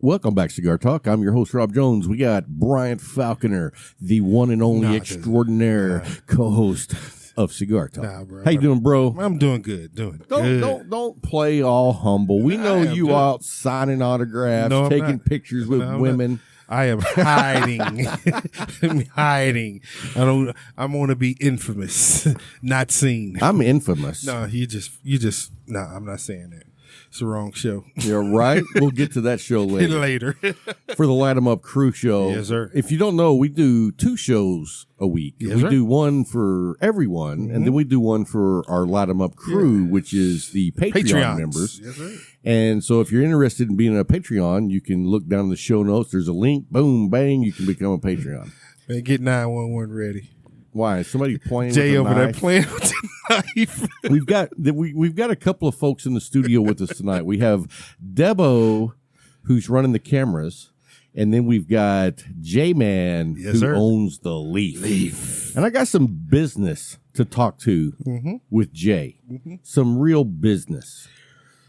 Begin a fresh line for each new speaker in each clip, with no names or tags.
Welcome back, Cigar Talk. I'm your host, Rob Jones. We got Brian Falconer, the one and only extraordinaire co-host of Cigar Talk.
Bro.
How you doing, bro?
I'm doing good.
Don't play all humble. We know you out signing autographs, taking pictures with women.
I am hiding. I'm hiding. I want to be infamous, not seen.
I'm infamous.
No, no, I'm not saying that. It's the wrong show.
You're right. We'll get to that show later. For the Light 'em Up Crew show.
Yes, sir.
If you don't know, we do 2 shows a week.
Yes,
we
sir.
do one for everyone, and then we do one for our Light 'em Up Crew, which is the Patreon members.
Yes, sir.
And so if you're interested in being a Patreon, you can look down in the show notes. There's a link. Boom, bang. You can become a Patreon.
Man, get 911 ready.
Why? Is somebody playing
Jay
with a
over there
knife?
playing with the knife.
We've got a couple of folks in the studio with us tonight. We have Debo, who's running the cameras, and then we've got J-Man, who owns the Leaf. And I got some business to talk to with Jay. Some real business.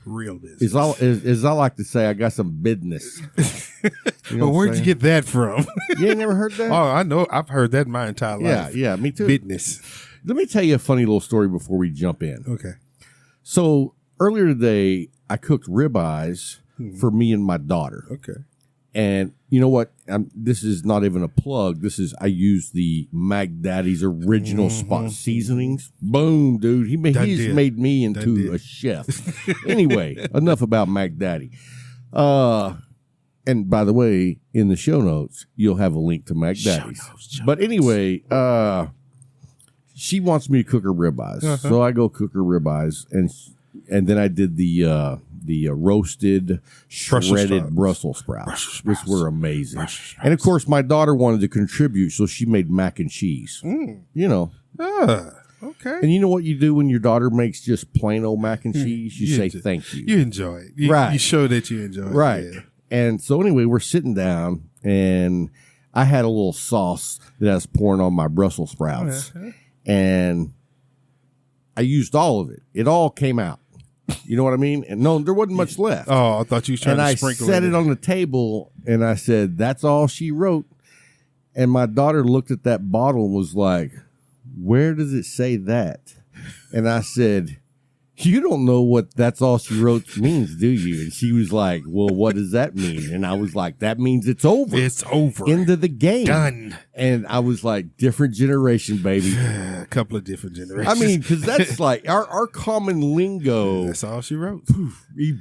Real business.
As I like to say, I got some business. You know
but where'd you get that from?
You ain't never heard that?
Oh, I know. I've heard that my entire life.
Yeah, me too.
Business.
Let me tell you a funny little story before we jump in.
Okay.
So earlier today, I cooked ribeyes for me and my daughter.
Okay.
And you know what? This is not even a plug. I used the Mag Daddy's original spot seasonings. Boom, dude. He's made me into a chef. Anyway, enough about Mag Daddy. And by the way, in the show notes, you'll have a link to Mag Daddy's. But anyway, she wants me to cook her ribeyes. So I go cook her ribeyes, and then I did the roasted, shredded Brussels sprouts, which were amazing. And of course, my daughter wanted to contribute, so she made mac and cheese. You know.
Okay.
And you know what you do when your daughter makes just plain old mac and cheese? You say thank you.
You enjoy it.
Right.
You show that you enjoy it.
Right.
Yeah.
And so anyway, we're sitting down, and I had a little sauce that I was pouring on my Brussels sprouts, and I used all of it. It all came out. You know what I mean? And no, there wasn't much left.
Oh, I thought you was trying to sprinkle it.
And I set it on the table, and I said, "That's all she wrote." And my daughter looked at that bottle and was like, "Where does it say that?" And I said, "You don't know what that's all she wrote means, do you?" And she was like, "Well, what does that mean?" And I was like, "That means it's over.
It's over.
End of the game.
Done."
And I was like, different generation, baby.
A couple of different generations.
I mean, because that's like our common lingo.
That's all she wrote.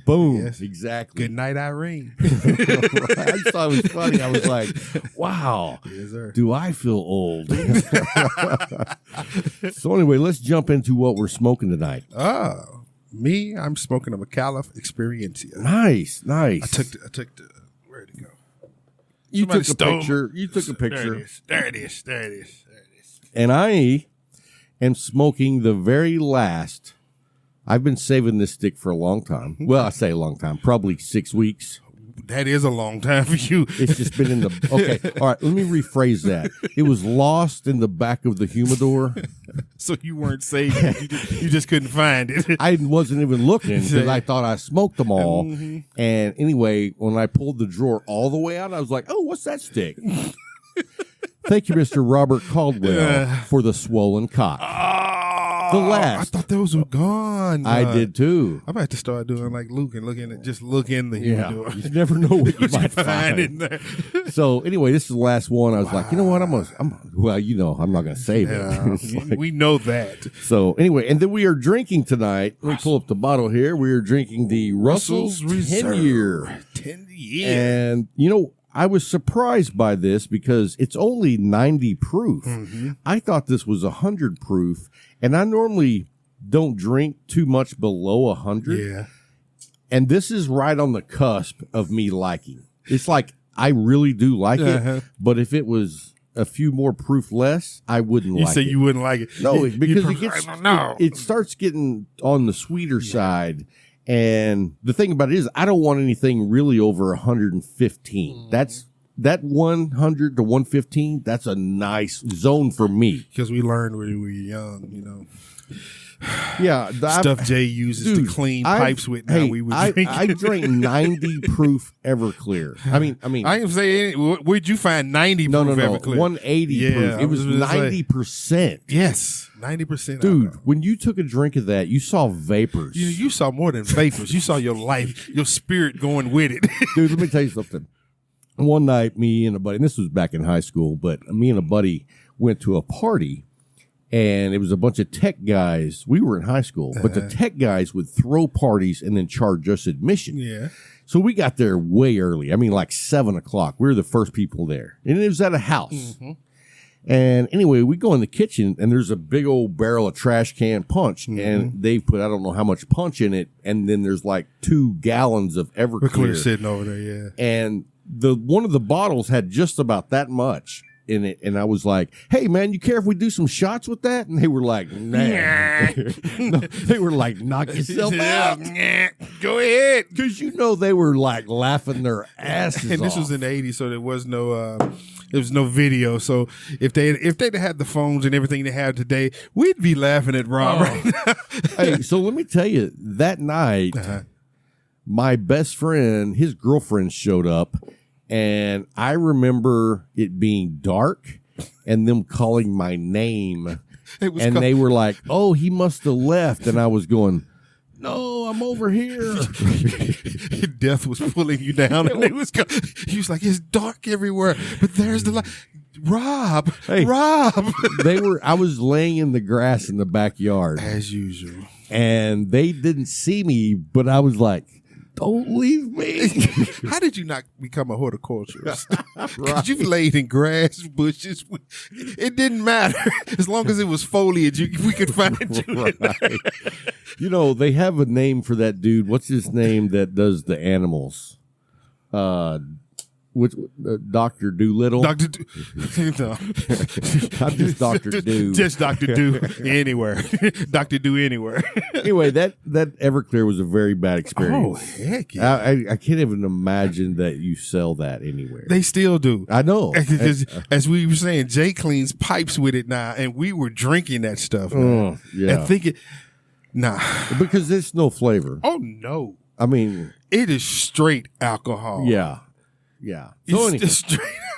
Boom.
Yes.
Exactly.
Good night, Irene.
I just thought it was funny. I was like, wow,
Yes, sir.
do I feel old? So anyway, let's jump into what we're smoking tonight.
Oh, me, I'm smoking a McAuliffe Experiencia.
Nice.
I took the where'd it go?
You
Somebody
took a
stole
picture. You took a picture.
There it is.
And I am smoking the very last. I've been saving this stick for a long time. Well, I say a long time, probably 6 weeks.
That is a long time for you.
It's just been in the, okay. All right. Let me rephrase that. It was lost in the back of the humidor.
So you weren't saving. You just couldn't find it.
I wasn't even looking because I thought I smoked them all. And anyway, when I pulled the drawer all the way out, I was like, oh, what's that stick? Thank you, Mr. Robert Caldwell, for the swollen cock. The last.
I thought those were gone.
I did too.
I'm about to start doing like Luke and look in the humidor.
You never know what you might find
in there.
So anyway, this is the last one. I was like, you know what? I'm not going to save it.
Yeah,
like,
we know that.
So anyway, and then we are drinking tonight. Let me pull up the bottle here. We are drinking the Russell's 10-year.
10-year.
And, you know, I was surprised by this because it's only 90 proof. I thought this was 100 proof, and I normally don't drink too much below 100.
Yeah.
And this is right on the cusp of me liking. It's like I really do like it, but if it was a few more proof less, I wouldn't like it.
You say you wouldn't like it?
No, because it starts getting on the sweeter side. And the thing about it is, I don't want anything really over 115. That's that 100 to 115. That's a nice zone for me.
Because we learned when we were young, you know,
Yeah,
Stuff Jay uses to clean pipes with. Now we would drink.
I drank 90 proof Everclear. I mean,
I didn't say where'd you find 90 proof Everclear?
180 proof. It was 90%.
Yes, 90%.
Dude, when you took a drink of that, you saw vapors.
You saw more than vapors. You saw your life, your spirit going with it.
Dude, let me tell you something. One night, me and a buddy, and this was back in high school, but me and a buddy went to a party. And it was a bunch of tech guys. We were in high school, but the tech guys would throw parties and then charge us admission.
Yeah.
So we got there way early. I mean, like 7 o'clock. We were the first people there. And it was at a house. Mm-hmm. And anyway, we go in the kitchen, and there's a big old barrel of trash can punch. Mm-hmm. And they put, I don't know how much punch in it. And then there's like 2 gallons of Everclear
sitting over there, yeah.
And one of the bottles had just about that much in it, and I was like, "Hey, man, you care if we do some shots with that?" And they were like, "Nah." No, they were like, "Knock yourself out."
Go ahead,
because they were like laughing their asses
and this
off.
was in the '80s, so there was no video. So if they'd had the phones and everything they have today, we'd be laughing at Rob right now.
Hey, so let me tell you, that night, my best friend, his girlfriend showed up. And I remember it being dark and them calling my name. And they were like, "Oh, he must have left." And I was going, "No, I'm over here."
Death was pulling you down. And he was like, "It's dark everywhere, but there's the light." Rob.
I was laying in the grass in the backyard.
As usual.
And they didn't see me, but I was like, "Don't leave me."
How did you not become a horticulturist? Because you've laid in grass, bushes. It didn't matter. As long as it was foliage, we could find you.
Right. They have a name for that dude. What's his name that does the animals? Dr. Doolittle?
No.
I'm just Dr. Do.
Just Dr. Do anywhere. Dr. Do anywhere.
Anyway, that Everclear was a very bad experience.
Oh, heck yeah.
I can't even imagine that you sell that anywhere.
They still do.
I know.
As we were saying, Jay cleans pipes with it now, and we were drinking that stuff.
Yeah.
And thinking, nah.
Because there's no flavor.
Oh, no.
I mean,
it is straight alcohol.
Yeah. So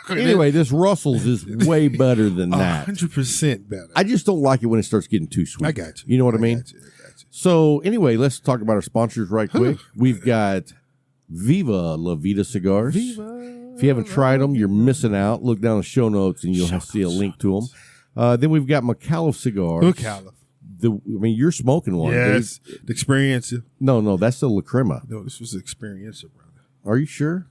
anyway,
this Russell's is way better than that.
100% better.
I just don't like it when it starts getting too sweet.
I got you.
You know what I mean?
Got you.
So anyway, let's talk about our sponsors right quick. We've got Viva La Vida Cigars. If you haven't tried them, you're missing out. Look down the show notes and you'll see a link to them. Then we've got McAuliffe Cigars.
McAuliffe.
You're smoking one.
Yes. The Experiencer.
No, that's the La Crema.
No, this was the Experiencer, brother.
Are you sure?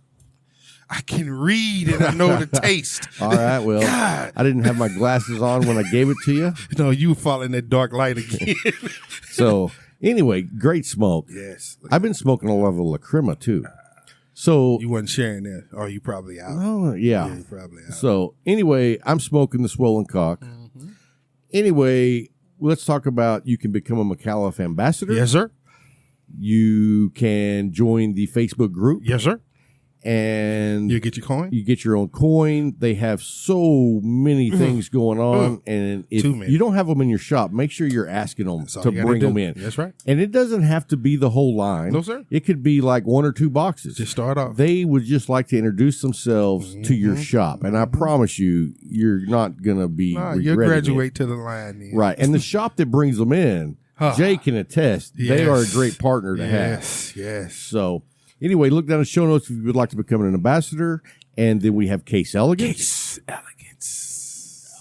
I can read and I know the taste.
All right, well, God. I didn't have my glasses on when I gave it to you.
No, you were following that dark light again.
So, anyway, great smoke.
Yes.
I've been smoking a lot of La Crema, too. So
you wasn't sharing that, or you probably out.
Oh, yeah.
You're probably out.
So, anyway, I'm smoking the Swollen Cock. Mm-hmm. Anyway, let's talk about you can become a McAuliffe ambassador.
Yes, sir.
You can join the Facebook group.
Yes, sir.
And
you get your coin.
You get your own coin. They have so many things going on, and if you don't have them in your shop, make sure you're asking them to bring them in.
That's right.
And it doesn't have to be the whole line.
No, sir.
It could be like 1 or 2 boxes.
Just start off.
They would just like to introduce themselves to your shop, and I promise you, you're not gonna be.
You'll graduate to the line, then.
Right? And the shop that brings them in, Jay can attest.
Yes.
They are a great partner to have.
Yes.
So. Anyway, look down the show notes if you would like to become an ambassador. And then we have Case Elegance.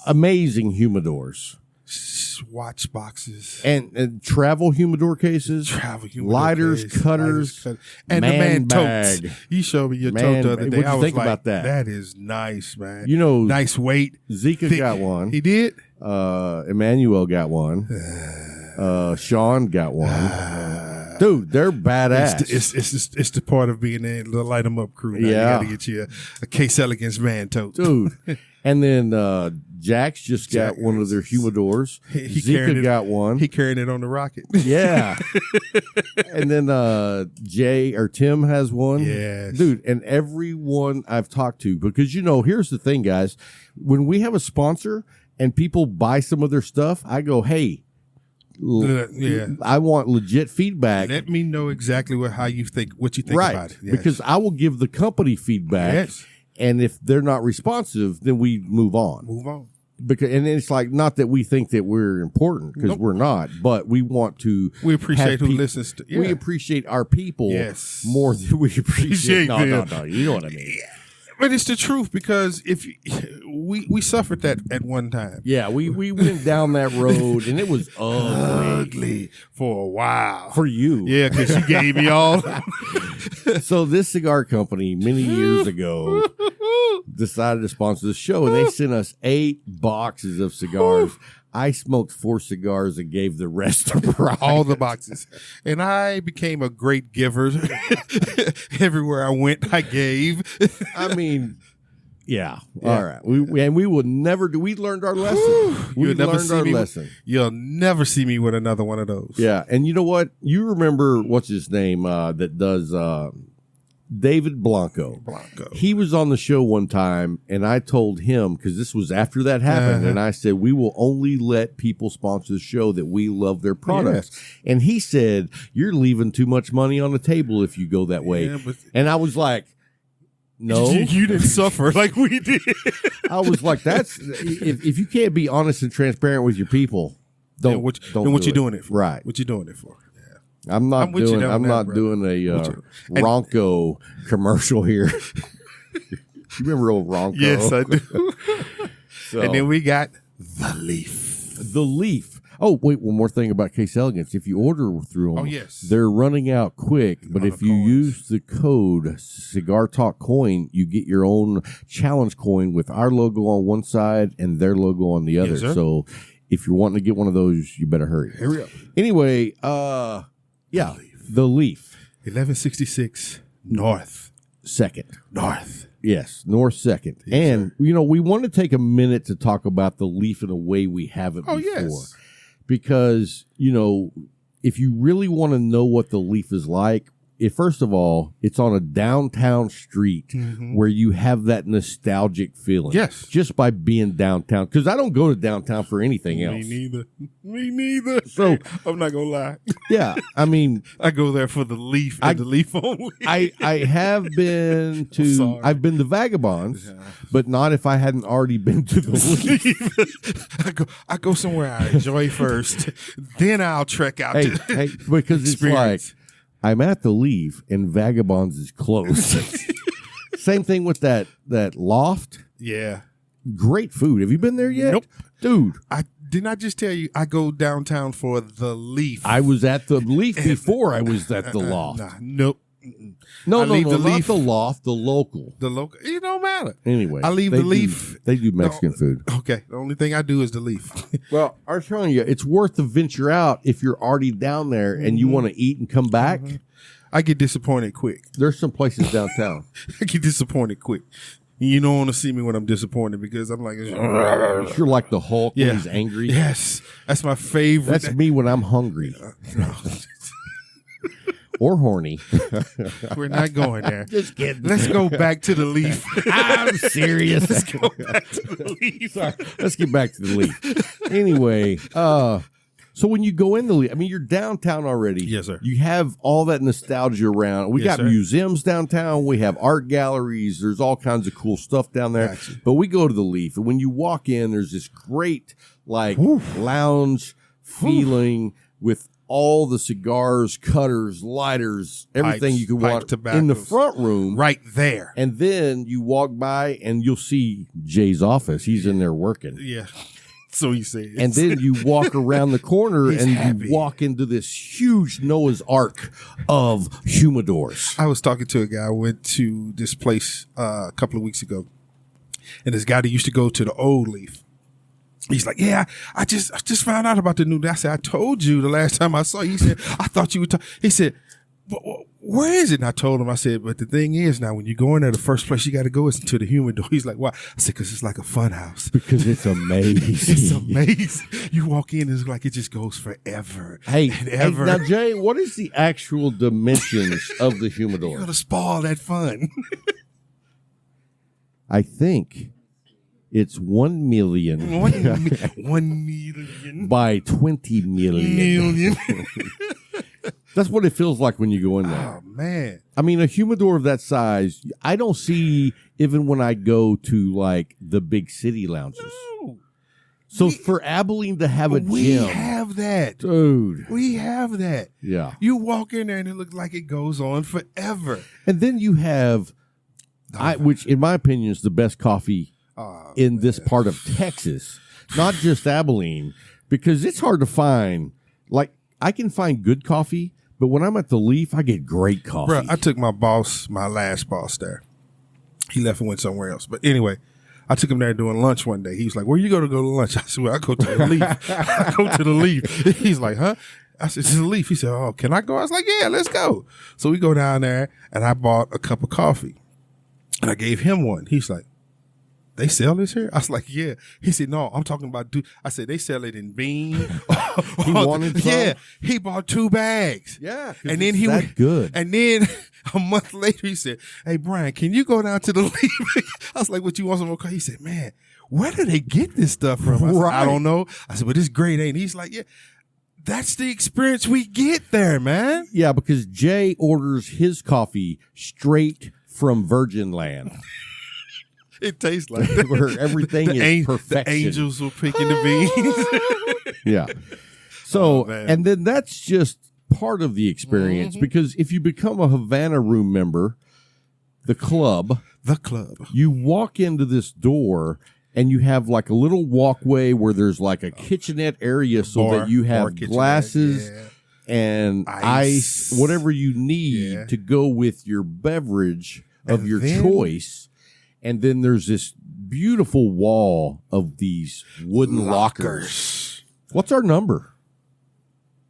Amazing humidors.
Watch boxes.
And travel humidor cases. Lighters, cutters.
And the man totes. You showed me your tote the other day.
What do you think about that?
That is nice, man. Nice weight.
Zika got one.
He did?
Emmanuel got one. Sean got one. Dude, they're badass.
It's the part of being in the light 'em up crew. Now.
Yeah,
you got to get you a Case Elegance man tote,
dude. And then Jack's just got one of their humidors. Zika got one.
He carrying it on the rocket.
Yeah. And then Tim has one.
Yes,
dude. And everyone I've talked to, because here's the thing, guys. When we have a sponsor and people buy some of their stuff, I go, hey. I want legit feedback.
Let me know exactly what you think
right.
about it. Yes.
Because I will give the company feedback.
Yes.
And if they're not responsive, then we move on. Because and it's like not that we think that we're important because we're not, but we want to.
We appreciate who listens to.
We appreciate our people more than we appreciate. No, you know what I mean.
But it's the truth because if we suffered that at one time.
Yeah, we went down that road and it was ugly
for a while.
For you.
Yeah, because you gave me all.
So this cigar company many years ago decided to sponsor the show and they sent us 8 boxes of cigars. I smoked 4 cigars and gave the rest to Brian.
All the boxes. And I became a great giver. Everywhere I went, I gave.
I mean, yeah. All right. We would never do. We learned our lesson. We learned our lesson.
You'll never see me with another one of those.
Yeah. And you know what? You remember, what's his name that does David Blanco. He was on the show one time, and I told him, because this was after that happened, and I said, we will only let people sponsor the show that we love their products. Yes. And he said, you're leaving too much money on the table if you go that way. Yeah, and I was like, no.
You didn't suffer like we did.
I was like, that's if you can't be honest and transparent with your people, don't
what you doing it for?
Right.
What you doing it for?
I'm not doing a Ronco commercial here. You remember old Ronco?
Yes, I do. So, and then we got the Leaf.
The Leaf. Oh, wait, one more thing about Case Elegance. If you order through them, they're running out quick. But if you use the code Cigar Talk Coin, you get your own challenge coin with our logo on one side and their logo on the other.
Yes,
so if you're wanting to get one of those, you better hurry.
Hurry up.
Anyway, yeah, the Leaf.
1166 North
2nd.
North.
Yes, North 2nd. Yes, and, you know, we want to take a minute to talk about the Leaf in a way we haven't before.
Yes.
Because, you know, if you really want to know what the Leaf is like, first of all, it's on a downtown street where you have that nostalgic feeling.
Yes.
Just by being downtown. Because I don't go to downtown for anything else.
Me neither.
So
I'm not going to lie.
Yeah. I mean,
I go there for the Leaf and the Leaf only.
I have been to, I've been to Vagabonds, but not if I hadn't already been to the Leaf.
I go somewhere I enjoy first. Then I'll trek out to
because it's like, I'm at the Leaf and Vagabonds is closed. Same thing with that loft.
Yeah.
Great food. Have you been there yet?
Nope.
Dude.
Didn't I just tell you I go downtown for the Leaf?
I was at the Leaf before I was at the loft.
Nope.
No, not the loft, the local.
The local. It don't matter.
Anyway.
I leave the Leaf.
They do Mexican food.
Okay. The only thing I do is the Leaf.
Well, I was telling you, it's worth the venture out if you're already down there and you want to eat and come back.
I get disappointed quick.
There's some places downtown.
I get disappointed quick. You don't want to see me when I'm disappointed because I'm like,
you're like the Hulk when he's angry.
Yes. That's my favorite.
That's me when I'm hungry. Or horny.
We're not going there.
Just kidding.
Let's go back to the Leaf.
I'm serious.
Let's go back to the Leaf.
Sorry. Let's get back to the Leaf. Anyway, so when you go in the Leaf, I mean, you're downtown already.
Yes, sir.
You have all that nostalgia around. We got museums downtown. We have art galleries. There's all kinds of cool stuff down there.
Gotcha.
But we go to the Leaf, and when you walk in, there's this great, like, lounge feeling with all the cigars, cutters, lighters, everything you can want in the front room.
Right there.
And then you walk by and you'll see Jay's office. He's in there working.
Yeah. So he says.
And then you walk around the corner and you walk into this huge Noah's Ark of humidors.
I was talking to a guy. I went to this place a couple of weeks ago. And this guy that used to go to the old Leaf. He's like, yeah, I just found out about the new. I said, I told you the last time I saw you. He said, I thought you would. He said, where is it? And I told him, I said, but the thing is now, when you go in there, the first place you got to go is to the Humidor. He's like, why? I said, because it's like a fun house.
Because it's amazing.
It's amazing. You walk in, it's like it just goes forever.
Hey, now, Jay, what is the actual dimensions of the Humidor?
You're going to spoil that fun.
I think It's 1 million
1 million
by 20 million. That's what it feels like when you go in there.
Oh man!
I mean, a humidor of that size, I don't see even when I go to like the big city lounges.
No.
So for Abilene to have a
We
gym,
have that,
dude.
We have that.
Yeah.
You walk in there and it looks like it goes on forever.
And then you have, which in my opinion is the best coffee in this part of Texas, not just Abilene, because it's hard to find. Like, I can find good coffee, but when I'm at the Leaf, I get great coffee.
Bro, I took my last boss there. He left and went somewhere else. But anyway, I took him there doing lunch one day. He was like, where you go to lunch? I said, well, I go to the Leaf. I go to the Leaf. He's like, huh? I said, it's the Leaf. He said, oh, can I go? I was like, yeah, let's go. So we go down there, and I bought a cup of coffee. And I gave him one. He's like, they sell this here? I was like, yeah. He said, no, I'm talking about, I said, they sell it in bean.
He wanted some?
Yeah. He bought 2 bags.
Yeah.
And then he went
good.
And then a month later, he said, hey, Brian, can you go down to the Leaf? I was like, what, you want some more coffee? He said, man, where do they get this stuff from? I said, I don't know. I said, but it's great, ain't it? He's like, yeah. That's the experience we get there, man.
Yeah, because Jay orders his coffee straight from Virgin Land.
It tastes like that.
Where everything is perfection.
The angels were picking the beans.
Yeah. So, and then that's just part of the experience, because if you become a Havana Room member, the club, you walk into this door and you have like a little walkway where there's like a kitchenette area so that you have glasses and ice, whatever you need to go with your beverage of your choice. And then there's this beautiful wall of these wooden lockers. What's our number?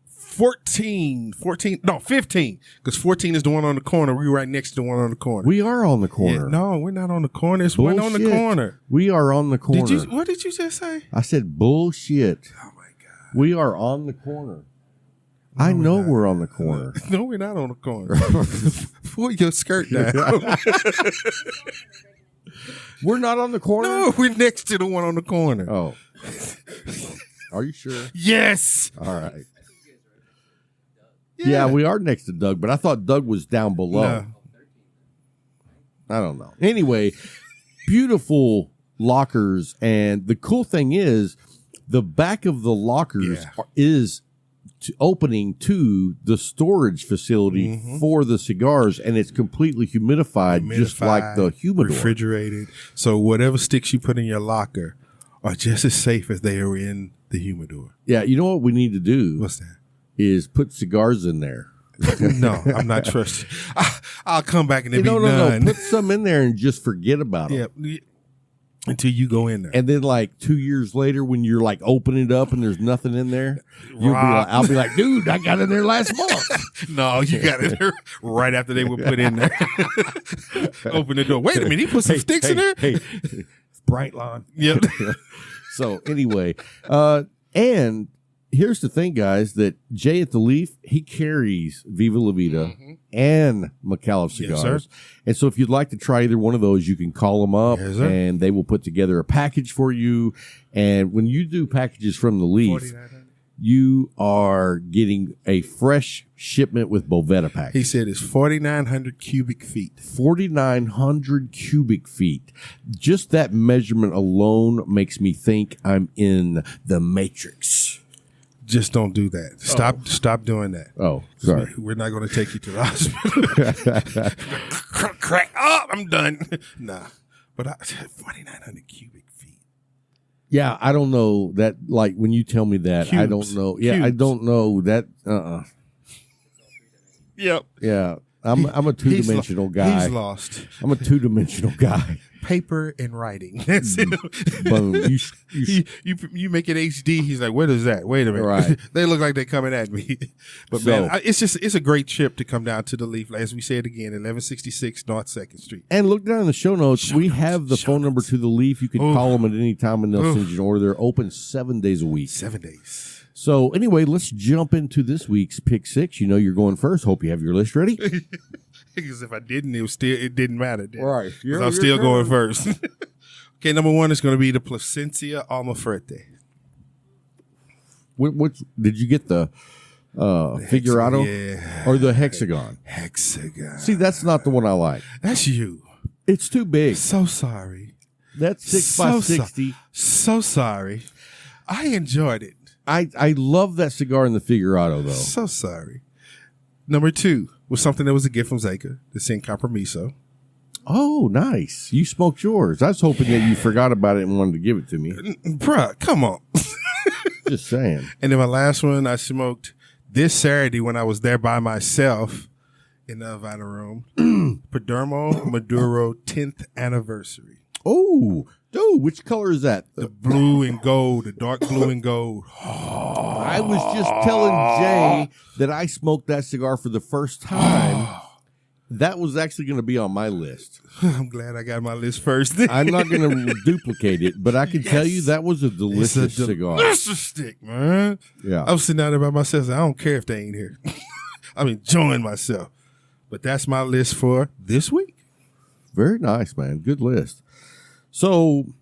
15. Because 14 is the one on the corner. We're right next to the one on the corner.
We are on the corner.
Yeah, no, we're not on the corner. It's one on the corner.
We are on the corner.
What did you just say?
I said bullshit.
Oh, my God.
We are on the corner.
No,
I know we're on the corner.
No, we're not on the corner. Pull your skirt down.
We're not on the corner?
No, we're next to the one on the corner.
Oh. Are you sure?
Yes.
All right. Yeah, we are next to Doug, but I thought Doug was down below.
No.
I don't know. Anyway, beautiful lockers. And the cool thing is the back of the lockers is opening to the storage facility for the cigars, and it's completely humidified, just like the humidor.
Refrigerated. So whatever sticks you put in your locker are just as safe as they are in the humidor.
Yeah, you know what we need to do?
What's that?
Is put cigars in there.
No, I'm not trusting. I'll come back and it'll be
done.
No.
Put some in there and just forget about them.
Yeah. Until you go in there.
And then like 2 years later when you're like opening it up and there's nothing in there, I'll be like, dude, I got in there last month.
No, you got in there right after they were put in there. Open the door. Wait a minute, he put some sticks in there?
Hey, bright lawn.
Yep.
So anyway, and here's the thing, guys, that Jay at the Leaf, he carries Viva La Vida and McAuliffe Cigars.
Yes, sir.
And so if you'd like to try either one of those, you can call them up and they will put together a package for you. And when you do packages from the Leaf, you are getting a fresh shipment with Bovetta package.
He said it's 4,900 cubic feet.
4,900 cubic feet. Just that measurement alone makes me think I'm in the Matrix.
Just don't do that. Stop doing that.
Oh, sorry.
We're not going to take you to the hospital. Crack. Oh, I'm done. Nah. But 4,900 cubic feet.
Yeah, I don't know that. Like when you tell me that,
Cubes.
I don't know. Yeah, I don't know that.
Yep.
Yeah, I'm a two-dimensional guy.
He's lost.
I'm a two-dimensional guy.
Paper and writing. That's it.
Boom.
You make it HD. He's like, what is that? Wait a minute.
Right.
They look like they're coming at me. But man, it's a great trip to come down to the Leaf. As we said again, 1166 North 2nd Street.
And look down in the show notes. We have the phone number to the Leaf. You can call them at any time and they'll send you an order. They're open 7 days a week.
7 days.
So anyway, let's jump into this week's Pick Six. You know you're going first. Hope you have your list ready.
Because if I didn't, it didn't matter.
Right.
I'm still going first. Okay, number 1 is going to be the Plasencia Alma Fuerte.
What did you get, the Figurado?
Yeah.
Or the Hexagon?
Hexagon.
See, that's not the one I like.
That's you.
It's too big.
So sorry.
That's 6x60.
So sorry. I enjoyed it.
I love that cigar in the Figurado, though.
So sorry. Number 2 was something that was a gift from Zeka, the Sin Compromiso.
Oh, nice. You smoked yours. I was hoping that you forgot about it and wanted to give it to me.
Bruh, come on.
Just saying.
And then my last one I smoked this Saturday when I was there by myself in the Havana room. Padermo Maduro 10th anniversary.
Oh, dude, which color is that?
The blue and gold, the dark blue and gold.
I was just telling Jay that I smoked that cigar for the first time. That was actually going to be on my list.
I'm glad I got my list first.
I'm not going to duplicate it, but I can tell you that was a delicious cigar.
Delicious stick, man.
Yeah.
I was sitting out there by myself. I don't care if they ain't here. I'm enjoying myself. But that's my list for this week.
Very nice, man. Good list. So,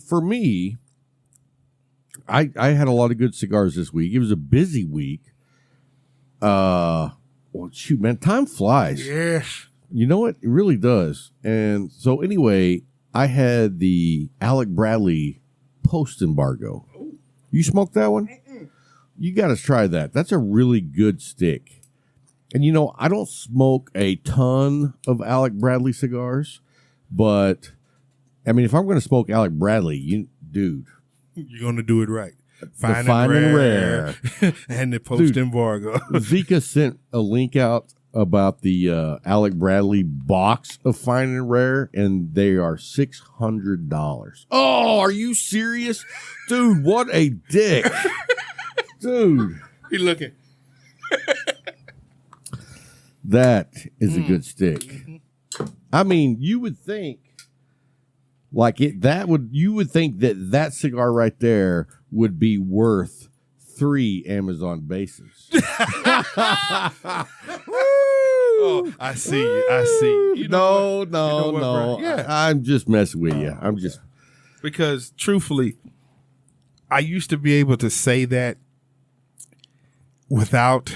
for me, I had a lot of good cigars this week. It was a busy week. Well, shoot, man, time flies.
Yeah.
You know what? It really does. And so, anyway, I had the Alec Bradley post-embargo. You smoked that one? You got to try that. That's a really good stick. And, you know, I don't smoke a ton of Alec Bradley cigars, but, I mean, if I'm going to smoke Alec Bradley, dude.
You're going to do it right.
Fine and rare.
And the post-embargo.
Zika sent a link out about the Alec Bradley box of Fine and Rare, and they are $600. Oh, are you serious? Dude, what a dick. Dude.
He looking.
That is a good stick. I mean, you would think you would think that cigar right there would be worth 3 Amazon bases.
Oh, I see you. I see you. You know
No.
Yeah.
I'm just messing with you. I'm just
because truthfully, I used to be able to say that without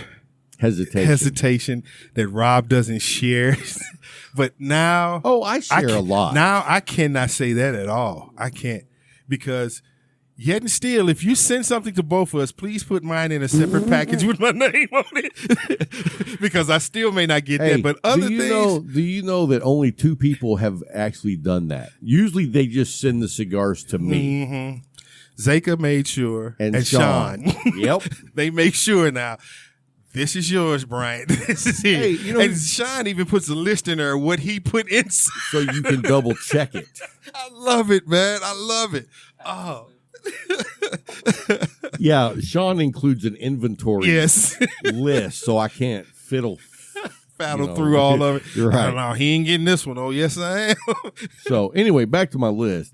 hesitation that Rob doesn't share. But now,
I share a lot.
Now I cannot say that at all. I can't because yet and still, if you send something to both of us, please put mine in a separate package with my name on it because I still may not get that. But other things,
do you know that only 2 people have actually done that? Usually, they just send the cigars to me.
Mm-hmm. Zeka made sure, and Sean.
Yep,
they make sure now. This is yours, Brian. This is it. Hey, and Sean even puts a list in there of what he put in.
So you can double check it.
I love it, man. I love it. Oh.
Yeah, Sean includes an inventory list, so I can't fiddle
through all of it.
You're right.
I don't know. He ain't getting this one. Oh, yes, I am.
So anyway, back to my list.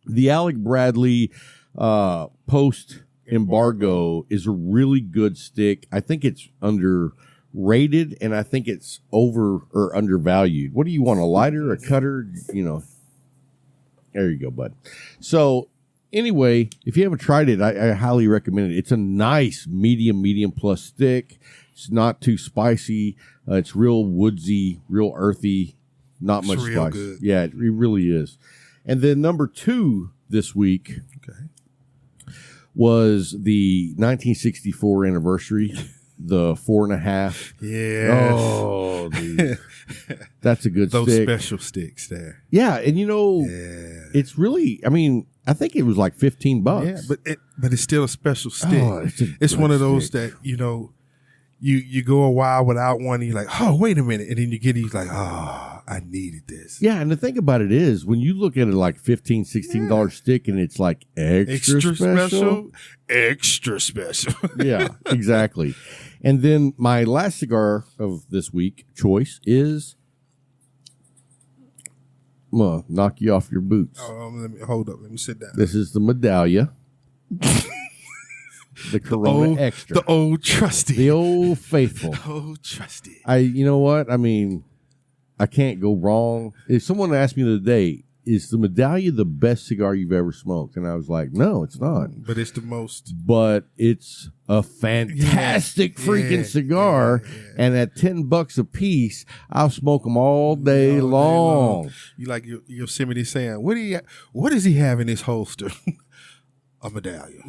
The Alec Bradley post-embargo is a really good stick. I think it's underrated, and I think it's over or undervalued. What do you want, a lighter, a cutter? There you go, bud. So anyway, if you haven't tried it, I highly recommend it. It's a nice medium plus stick. It's not too spicy. It's real woodsy, real earthy, not much spice.
Good.
Yeah, it really is. And then number 2 this week was the 1964 anniversary, the 4.5.
Yeah.
Oh, dude. That's a good
Those
stick.
special sticks there.
Yeah, and it's really, I mean, I think it was like $15.
Yeah, but it's still a special stick.
Oh,
it's one of those that, you go a while without one, and you're like, oh, wait a minute. And then you get it, you're like, oh, I needed this.
Yeah, and the thing about it is, when you look at it like $15, $16 stick, and it's like extra special.
Extra special.
Yeah, exactly. And then my last cigar of this week choice is, I'm going to knock you off your boots.
Hold up. Let me sit down.
This is the Medallia. The Corona Extra.
The old trusty.
The old faithful.
The old trusty.
You know what? I mean, I can't go wrong. If someone asked me the other day, is the Medallia the best cigar you've ever smoked? And I was like, no, it's not.
But it's the most.
But it's a fantastic freaking cigar. And at $10 a piece, I'll smoke them all day long.
You like your Yosemite saying, what does he have in his holster? A Medallia.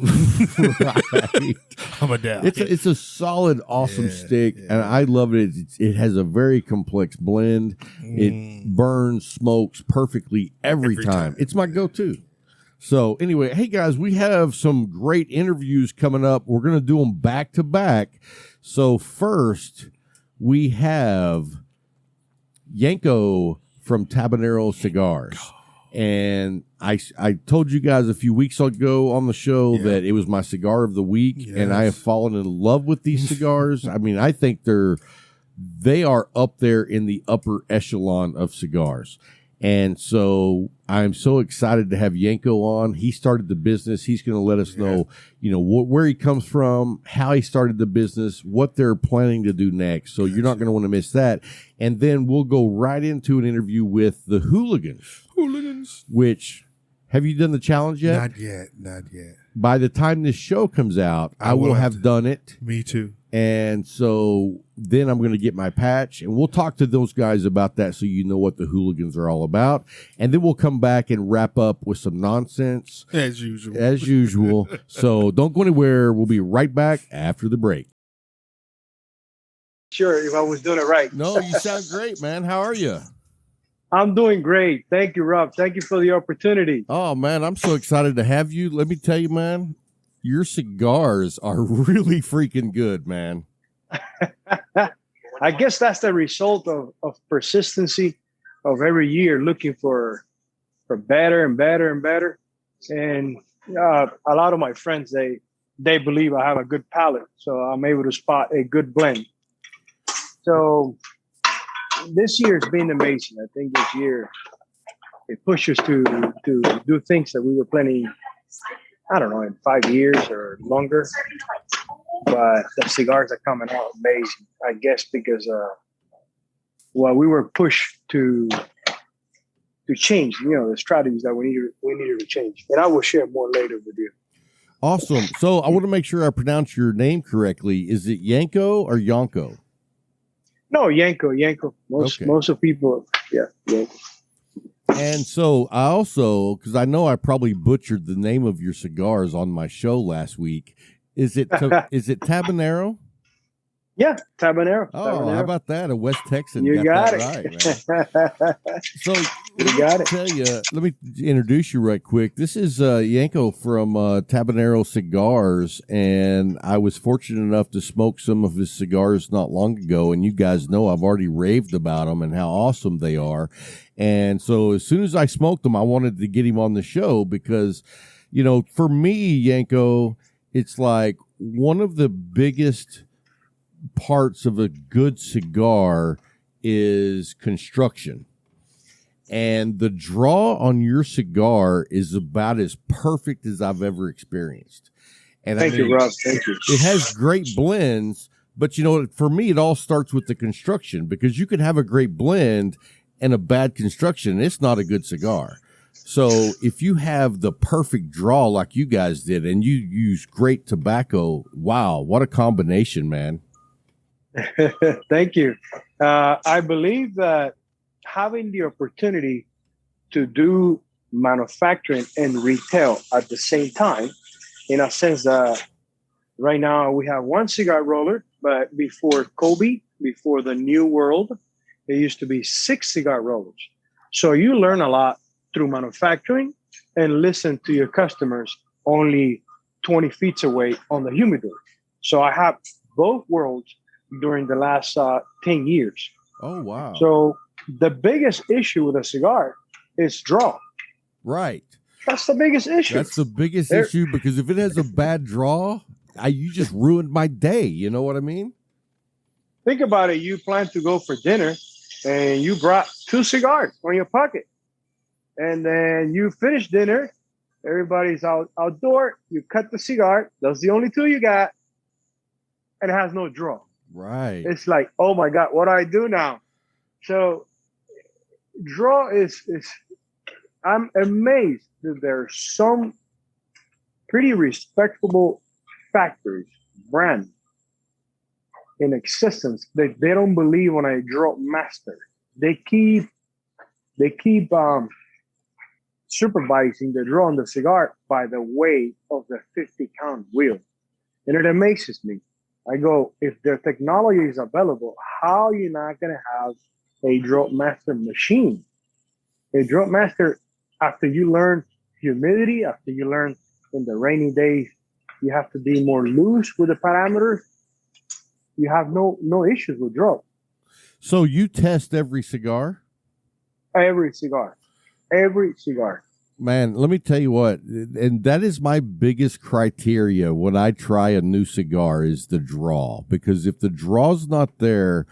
Right.
A Medallia.
It's a solid, awesome stick, and I love it. It has a very complex blend. It burns, smokes perfectly every time. It's my go-to. So anyway, hey guys, we have some great interviews coming up. We're going to do them back to back. So first, we have Yanko from Tabanero Cigars. And I told you guys a few weeks ago on the show that it was my cigar of the week, and I have fallen in love with these cigars. I mean, I think they are up there in the upper echelon of cigars. And so I'm so excited to have Yenko on. He started the business. He's going to let us know, where he comes from, how he started the business, what they're planning to do next. So you're not going to want to miss that. And then we'll go right into an interview with the Hulagans. Which, have you done the challenge yet?
Not yet.
By the time this show comes out, I will have done it.
Me too.
And so then I'm going to get my patch, and we'll talk to those guys about that so you know what the Hulagans are all about. And then we'll come back and wrap up with some nonsense.
As usual.
So don't go anywhere. We'll be right back after the break.
Sure, if I was doing it right.
No, you sound great, man. How are you?
I'm doing great. Thank you, Rob. Thank you for the opportunity.
Oh, man, I'm so excited to have you. Let me tell you, man, your cigars are really freaking good, man.
I guess that's the result of persistency of every year looking for better and better and better. And a lot of my friends, they believe I have a good palate, so I'm able to spot a good blend. So this year has been amazing. I think this year it pushed us to do things that we were planning, I don't know, in 5 years or longer. But the cigars are coming out amazing, I guess, because we were pushed to change, the strategies that we needed to change. And I will share more later with you.
Awesome. So I want to make sure I pronounce your name correctly. Is it Yanko or Yanko?
No, Yanko. Most of people, Yanko.
And so I also, because I know I probably butchered the name of your cigars on my show last week. Is it Tabanero?
Yeah, Tabanero.
Oh, how about that? A West Texan.
You got it.
Right, man. So let me introduce you right quick. This is Yanko from Tabanero Cigars, and I was fortunate enough to smoke some of his cigars not long ago, and you guys know I've already raved about them and how awesome they are. And so as soon as I smoked them, I wanted to get him on the show because, for me, Yanko, it's like one of the biggest parts of a good cigar is construction. And the draw on your cigar is about as perfect as I've ever experienced. And
Thank you, Rob. Thank you.
It has great blends, but for me, it all starts with the construction because you can have a great blend and a bad construction. It's not a good cigar. So if you have the perfect draw like you guys did and you use great tobacco, wow, what a combination, man.
Thank you. I believe that having the opportunity to do manufacturing and retail at the same time, in a sense that right now we have one cigar roller, but before Kobe, before the new world, there used to be 6 cigar rollers. So you learn a lot through manufacturing and listen to your customers only 20 feet away on the humidor. So I have both worlds during the last 10 years.
Oh, wow.
So the biggest issue with a cigar is draw.
Right.
That's the biggest issue.
That's the biggest issue because if it has a bad draw, you just ruined my day. You know what I mean?
Think about it. You plan to go for dinner and you brought 2 cigars on your pocket. And then you finish dinner. Everybody's outdoor. You cut the cigar. Those are the only 2 you got. And it has no draw.
Right.
It's like, oh my God, what do I do now? So draw is I'm amazed that there are some pretty respectable factories, brand in existence that they don't believe when I draw master. They keep supervising the draw on the cigar by the weight of the 50-count wheel. And it amazes me. I go, if the technology is available, how are you not going to have a drop master machine? A drop master, after you learn humidity, after you learn in the rainy days, you have to be more loose with the parameters. You have no issues with drop.
So you test every cigar?
Every cigar.
Man, let me tell you what, and that is my biggest criteria when I try a new cigar is the draw. Because if the draw's not there,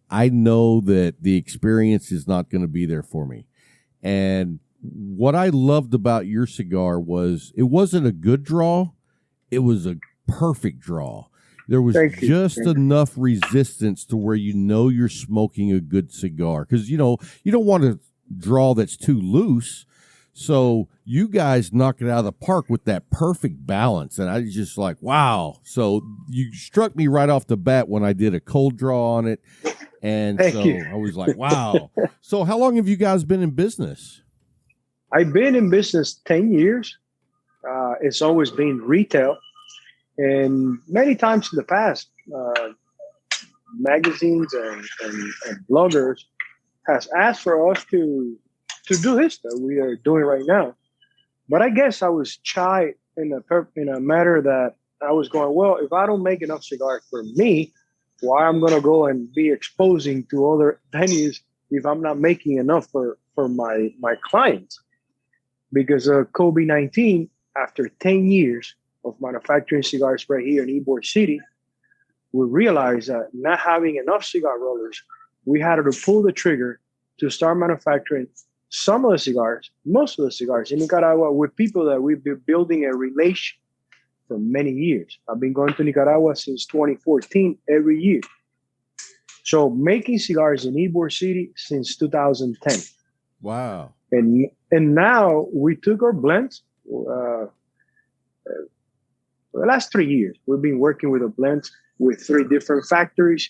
I know that the experience is not going to be there for me. And what I loved about your cigar was it wasn't a good draw, it was a perfect draw. There was just enough resistance to where you know you're smoking a good cigar. Because, you know, you don't want a draw that's too loose. So you guys knock it out of the park with that perfect balance. And I was just like, wow. So you struck me right off the bat when I did a cold draw on it. And I was like, wow. So how long have you guys been in business?
I've been in business 10 years. It's always been retail. And many times in the past, magazines and bloggers has asked for us to do this that we are doing right now. But I guess I was shy in a matter that I was going, well, if I don't make enough cigars for me, why I'm going to go and be exposing to other venues if I'm not making enough for my clients? Because of COVID-19, after 10 years of manufacturing cigars right here in Ybor City, we realized that not having enough cigar rollers, we had to pull the trigger to start manufacturing some of the cigars, most of the cigars in Nicaragua with people that we've been building a relation for many years. I've been going to Nicaragua since 2014 every year. So making cigars in Ybor City since 2010.
Wow.
And now we took our blends. For the last 3 years, we've been working with the blends with 3 different factories.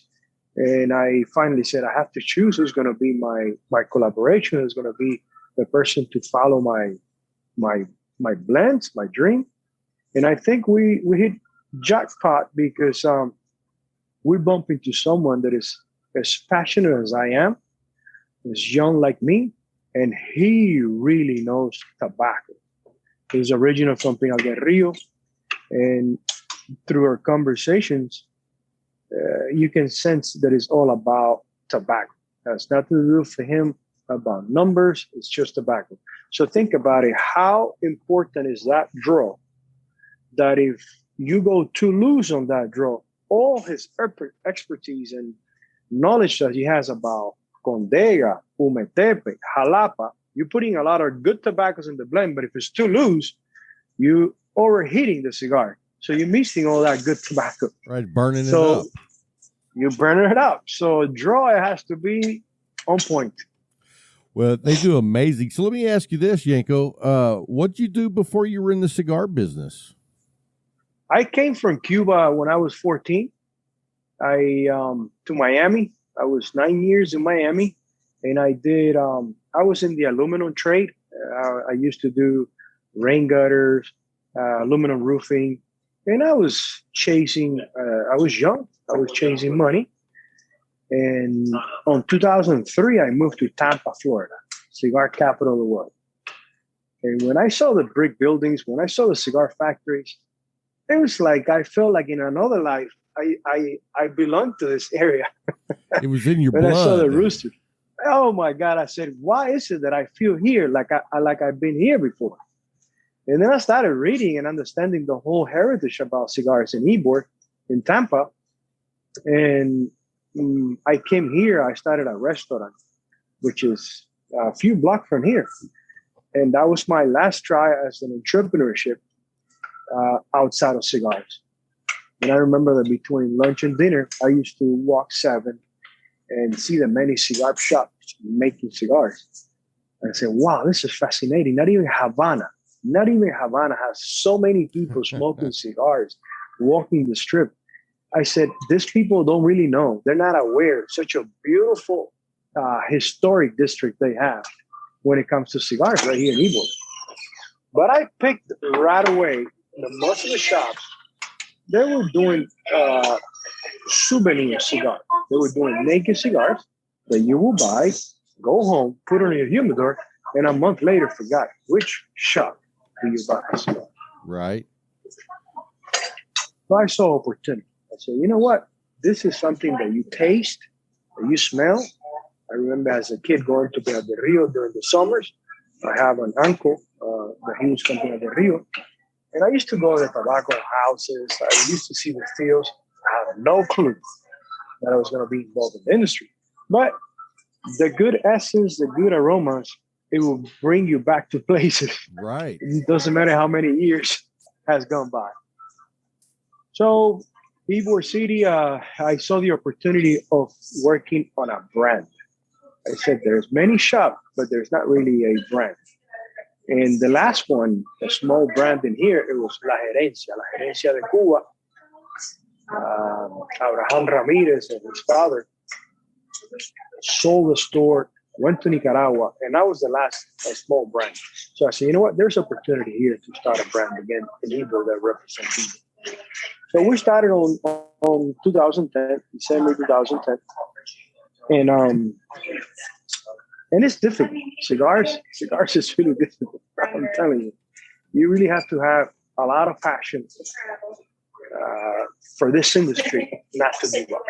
And I finally said, I have to choose who's going to be my collaboration, who's going to be the person to follow my blends, my dream. And I think we hit jackpot because we bump into someone that is as passionate as I am, is young like me, and he really knows tobacco. He's original from Pinal del Rio, and through our conversations, you can sense that it's all about tobacco. It has nothing to do for him about numbers. It's just tobacco. So think about it. How important is that draw? That if you go too loose on that draw, all his expertise and knowledge that he has about Condega, Umetepe, Jalapa, you're putting a lot of good tobaccos in the blend, but if it's too loose, you overheating the cigar. So you're missing all that good tobacco.
Right, burning it up.
You're burning it up. So draw, it has to be on point.
Well, they do amazing. So let me ask you this, Yanko. What'd you do before you were in the cigar business?
I came from Cuba when I was 14. To Miami. I was 9 years in Miami, and I was in the aluminum trade. I used to do rain gutters, aluminum roofing, and I was chasing, I was young, I was chasing money. And in 2003, I moved to Tampa, Florida, cigar capital of the world. And when I saw the brick buildings, when I saw the cigar factories, it was like I felt like in another life, I belonged to this area.
It was in your
when
blood.
I saw the rooster. Oh my God! I said, "Why is it that I feel here like I've been here before?" And then I started reading and understanding the whole heritage about cigars in Ybor, in Tampa. And I came here. I started a restaurant, which is a few blocks from here, and that was my last try as an entrepreneurship outside of cigars. And I remember that between lunch and dinner, I used to walk 7 and see the many cigar shops making cigars. And I said, wow, this is fascinating. Not even Havana has so many people smoking cigars, walking the strip. I said, these people don't really know. They're not aware of such a beautiful historic district they have when it comes to cigars right here in Ybor. But I picked right away the most of the shops, they were doing souvenir cigars. They were doing naked cigars that you will buy, go home, put on your humidor, and a month later forgot which shop do you buy a cigar.
Right.
So I saw opportunity. I said, you know what? This is something that you taste, that you smell. I remember as a kid going to Del Rio during the summers. I have an uncle that he was coming to Del Rio. And I used to go to the tobacco houses. I used to see the fields. I had no clue that I was going to be involved in the industry. But the good essence, the good aromas, it will bring you back to places.
Right.
It doesn't matter how many years has gone by. So, Ybor City, I saw the opportunity of working on a brand. I said, there's many shops, but there's not really a brand. And the last one, a small brand in here, it was La Gerencia de Cuba. Abraham Ramirez and his father sold the store, went to Nicaragua, and that was the last small brand. So I said, you know what? There's opportunity here to start a brand again in Ybor that represents Ybor. So we started on 2010, December 2010. And it's difficult. Cigars is really difficult. I'm telling you. You really have to have a lot of passion for this industry not to give up.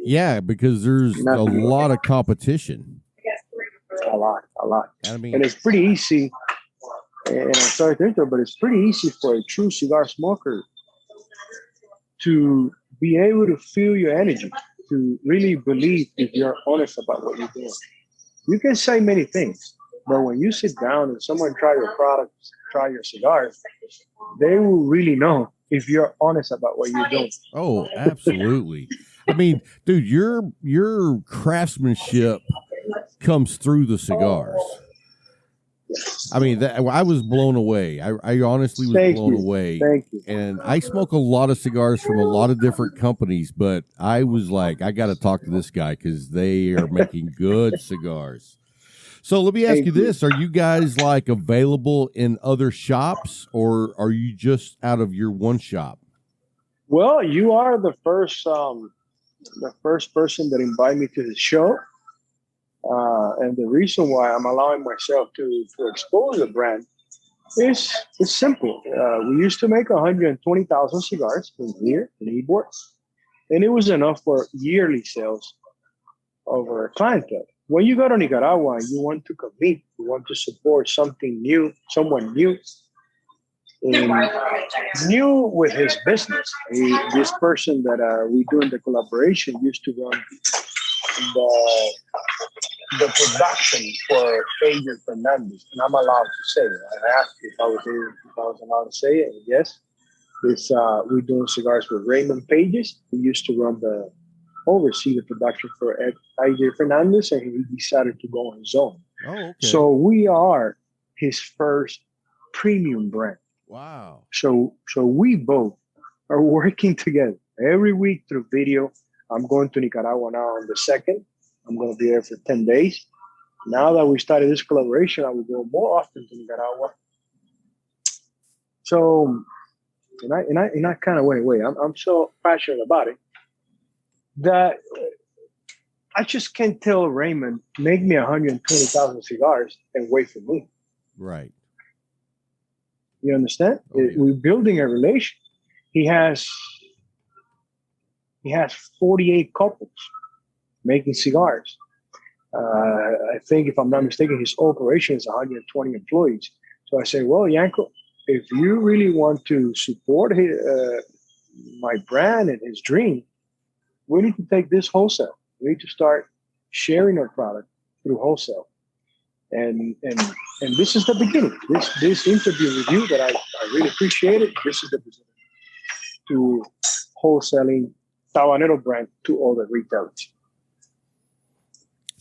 Yeah, because there's a lot of competition.
A lot.
I mean,
and it's pretty easy. And I'm sorry to interrupt, but it's pretty easy for a true cigar smoker to be able to feel your energy, to really believe if you're honest about what you're doing. You can say many things, but when you sit down and someone try your products, try your cigars, they will really know if you're honest about what you're doing.
Oh, absolutely. I mean, dude, your craftsmanship comes through the cigars. I mean, I was blown away. I honestly was blown away.
Thank you.
And I smoke a lot of cigars from a lot of different companies, but I was like, I got to talk to this guy because they are making good cigars. So let me ask you this. Are you guys like available in other shops, or are you just out of your one shop?
Well, you are the first person that invited me to the show. And the reason why I'm allowing myself to expose the brand is simple. We used to make 120,000 cigars in here in Ybor, and it was enough for yearly sales of our clientele. When you go to Nicaragua and you want to compete, you want to support something new, someone new, new with his business. This person that we doing the collaboration used to run the production for Adrian Fernandez, and I'm allowed to say it. I asked if I was allowed to say it, and yes. We're doing cigars with Raymond Pages. He used to oversee the production for Adrian Fernandez, and he decided to go on his own.
Oh, okay.
So we are his first premium brand.
Wow.
So we both are working together every week through video. I'm going to Nicaragua now on the 2nd. I'm going to be there for 10 days. Now that we started this collaboration, I will go more often to Nicaragua. So, in that kind of way, I'm so passionate about it that I just can't tell Raymond, make me 120,000 cigars and wait for me.
Right.
You understand?
Oh, yeah.
We're building a relation. He has 48 couples making cigars. I think, if I'm not mistaken, his operation is 120 employees. So I say, well, Yanko, if you really want to support my brand and his dream, we need to take this wholesale. We need to start sharing our product through wholesale. And this is the beginning. This interview with you that I really appreciate it. This is the beginning to wholesaling Tabanero brand to all the retailers.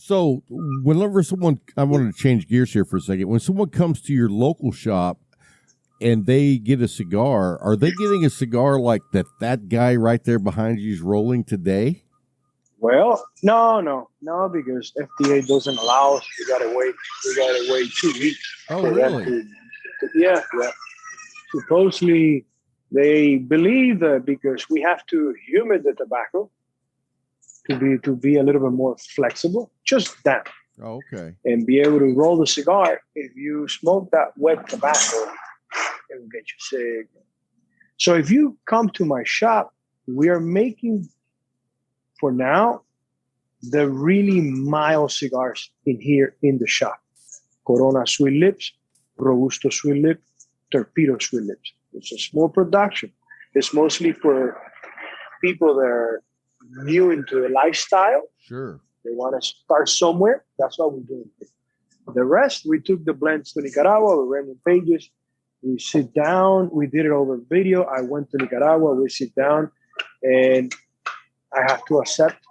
So whenever I wanted to change gears here for a second. When someone comes to your local shop and they get a cigar, are they getting a cigar like that guy right there behind you is rolling today?
Well, no, because FDA doesn't allow us. We gotta wait 2 weeks.
Oh, really?
Yeah. Supposedly, they believe that because we have to humid the tobacco to be a little bit more flexible, just that.
Oh, okay.
And be able to roll the cigar. If you smoke that wet tobacco, it will get you sick. So if you come to my shop, we are making, for now, the really mild cigars in here in the shop. Corona Sweet Lips, Robusto Sweet Lip, Torpedo Sweet Lips. It's a small production. It's mostly for people that are new into the lifestyle.
Sure.
They want to start somewhere. That's what we're doing. The rest, we took the blends to Nicaragua. We ran the pages. We sit down. We did it over video. I went to Nicaragua. We sit down, and I have to accept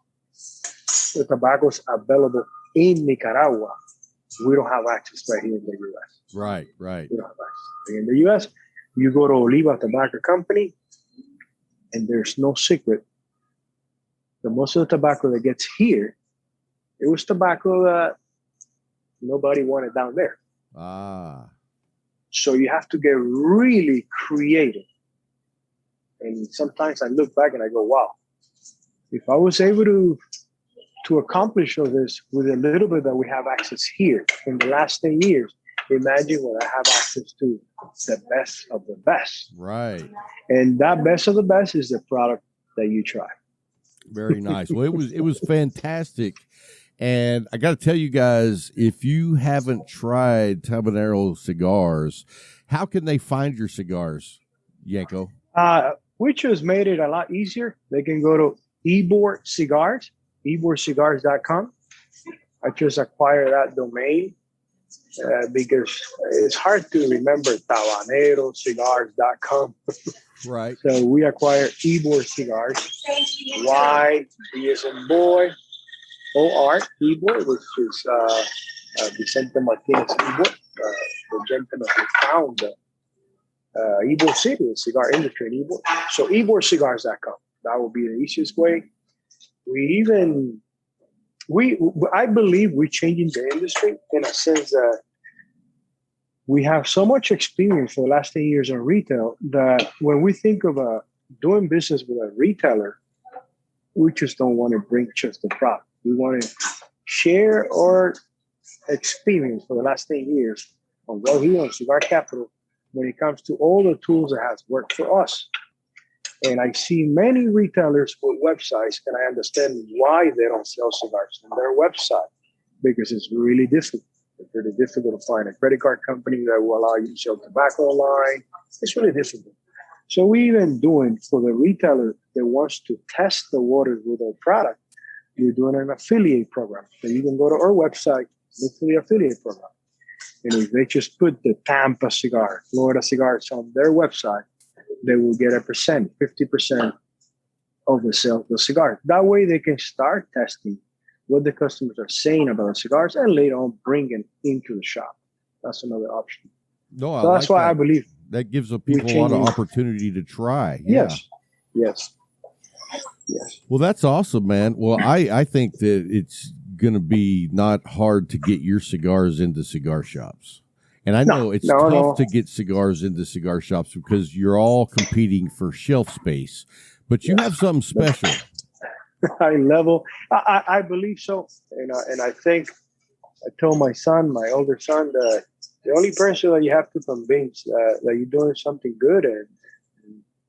the tobaccos available in Nicaragua. We don't have access right here in the U.S.
Right.
We don't have access. In the U.S., you go to Oliva Tobacco Company, and there's no secret. The most of the tobacco that gets here, it was tobacco that nobody wanted down there. So you have to get really creative. And sometimes I look back and I go, wow, if I was able to accomplish all this with a little bit that we have access here in the last 10 years, imagine when I have access to the best of the best.
Right.
And that best of the best is the product that you try.
Very nice. Well, it was fantastic. And I got to tell you guys, if you haven't tried Tabanero Cigars, how can they find your cigars, Yenko?
We just made it a lot easier. They can go to Ebor Cigars, eborcigars.com. I just acquired that domain because it's hard to remember tabanerocigars.com.
Right.
So we acquired Ebor Cigars, Y, B as in boy, O-R, Ebor, which is Vicente Martinez Ebor, the gentleman who found Ebor City, the cigar industry in Ebor. So eborcigars.com. That will be the easiest way. I believe we're changing the industry in a sense that we have so much experience for the last 10 years in retail that when we think of doing business with a retailer, we just don't want to bring just the product. We want to share our experience for the last 10 years on Well Here on Cigar Capital when it comes to all the tools that has worked for us. And I see many retailers with websites, and I understand why they don't sell cigars on their website, because it's really difficult. It's really difficult to find a credit card company that will allow you to sell tobacco online. It's really difficult. So we even doing for the retailer that wants to test the waters with our product, we're doing an affiliate program. So you can go to our website, look for the affiliate program. And if they just put the Tampa cigar, Florida cigars on their website, they will get 50% of the sale of the cigar. That way they can start testing what the customers are saying about the cigars and later on bring it into the shop. That's another option.
No,
so that's why I believe
that gives people a lot of opportunity to try. Yeah.
Yes.
Well, that's awesome, man. Well, I think that it's going to be not hard to get your cigars into cigar shops. And I know it's tough to get cigars into cigar shops because you're all competing for shelf space. But you have something special.
High level. I believe so. And I think I told my older son, that the only person that you have to convince that you're doing something good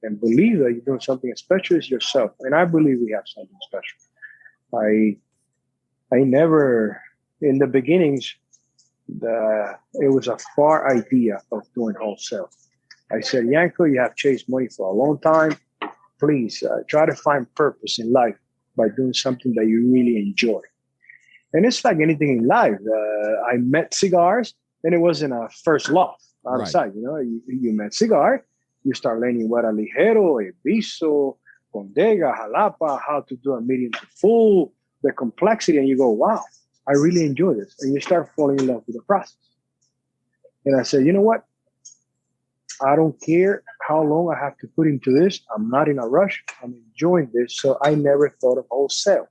and believe that you're doing something special is yourself. And I believe we have something special. I never, in the beginnings, it was a far idea of doing wholesale. I said, Yanko, you have chased money for a long time. Please try to find purpose in life by doing something that you really enjoy. And it's like anything in life. I met cigars, and it wasn't a first love on the side. You know, you met cigar, you start learning what a ligero, a viso, condega, jalapa, how to do a medium to full, the complexity, and you go, wow, I really enjoy this. And you start falling in love with the process. And I said, you know what? I don't care how long I have to put into this. I'm not in a rush. I'm enjoying this. So I never thought of wholesale.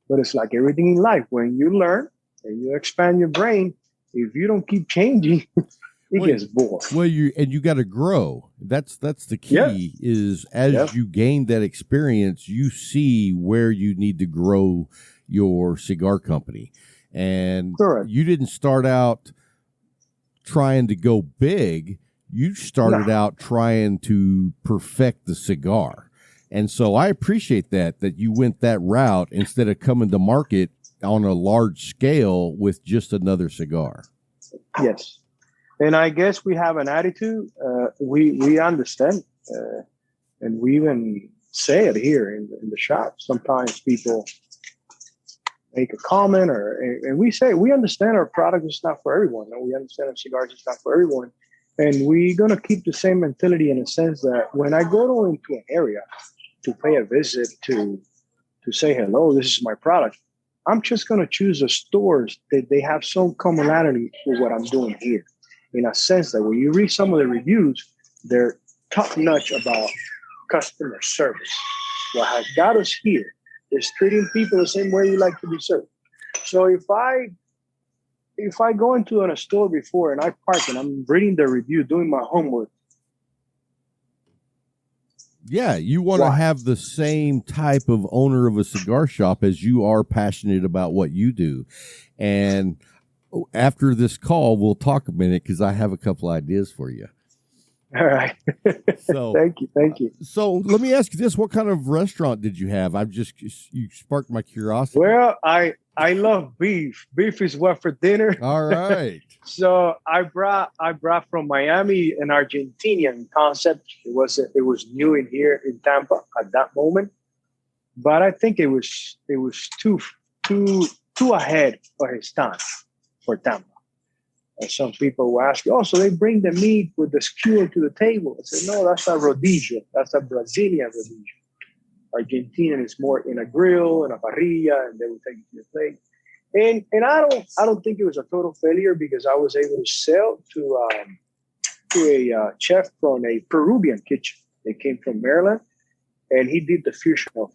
But it's like everything in life. When you learn and you expand your brain, if you don't keep changing, it gets bored.
Well, you got to grow. That's the key. Is as you gain that experience, you see where you need to grow your cigar company. And you didn't start out trying to go big. You started out trying to perfect the cigar. And so I appreciate that you went that route instead of coming to market on a large scale with just another cigar.
Yes. And I guess we have an attitude. We understand. And we even say it here in the shop. Sometimes people make a comment and we say, we understand our product is not for everyone. And we understand our cigars is not for everyone. And we're going to keep the same mentality in a sense that when I go into an area to pay a visit to say, hello, this is my product, I'm just going to choose the stores that they have some commonality with what I'm doing here. In a sense that when you read some of the reviews, they're top notch about customer service. What has got us here is treating people the same way you like to be served. So if I go into a store before and I park and I'm reading the review, doing my homework.
Yeah, you want to have the same type of owner of a cigar shop as you are passionate about what you do. And after this call, we'll talk a minute because I have a couple ideas for you.
All right.
So
Thank you.
So let me ask you this: what kind of restaurant did you have? You sparked my curiosity.
Well, I love beef. Beef is what for dinner.
All right.
So I brought from Miami an Argentinian concept. It was new in here in Tampa at that moment, but I think it was too ahead for his time for Tampa. And some people will ask, oh, so they bring the meat with the skewer to the table. I said, no, that's a rodillo. That's a Brazilian rodillo. Argentinian is more in a grill and a parrilla, and they will take it to the plate. And I don't think it was a total failure because I was able to sell to a chef from a Peruvian kitchen. They came from Maryland, and he did the fusion of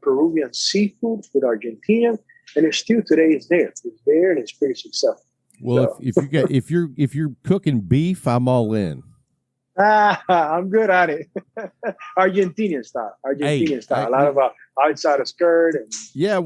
Peruvian seafood with Argentinian, and it's still today it's there. It's there, and it's pretty successful.
Well, so, if you're cooking beef, I'm all in.
I'm good at it. Argentinian style. A lot of outside of skirt. And
yeah,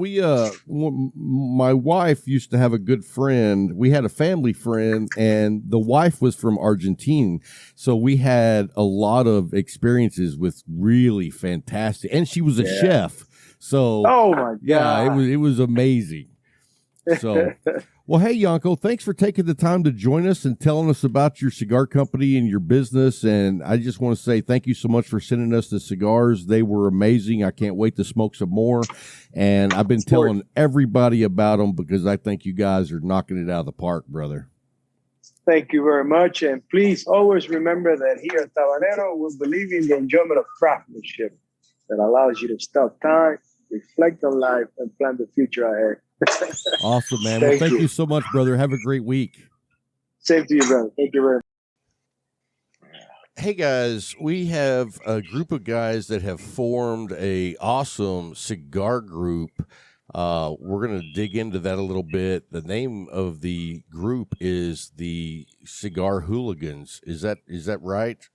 my wife used to have a good friend. We had a family friend, and the wife was from Argentina. So we had a lot of experiences with really fantastic, and she was a chef. So,
oh my God.
Yeah, it was amazing. So, well, hey, Yanko, thanks for taking the time to join us and telling us about your cigar company and your business. And I just want to say thank you so much for sending us the cigars. They were amazing. I can't wait to smoke some more. And I've been telling everybody about them because I think you guys are knocking it out of the park, brother.
Thank you very much. And please always remember that here at Tabanero, we believe in the enjoyment of craftsmanship that allows you to stop time, reflect on life, and plan the future ahead.
Awesome, man. Well, thank you so much, brother. Have a great week.
Same to you, brother. Thank you very much.
Hey, guys, we have a group of guys that have formed a awesome cigar group. We're going to dig into that a little bit. The name of the group is the Cigar Hulagans. Is that right?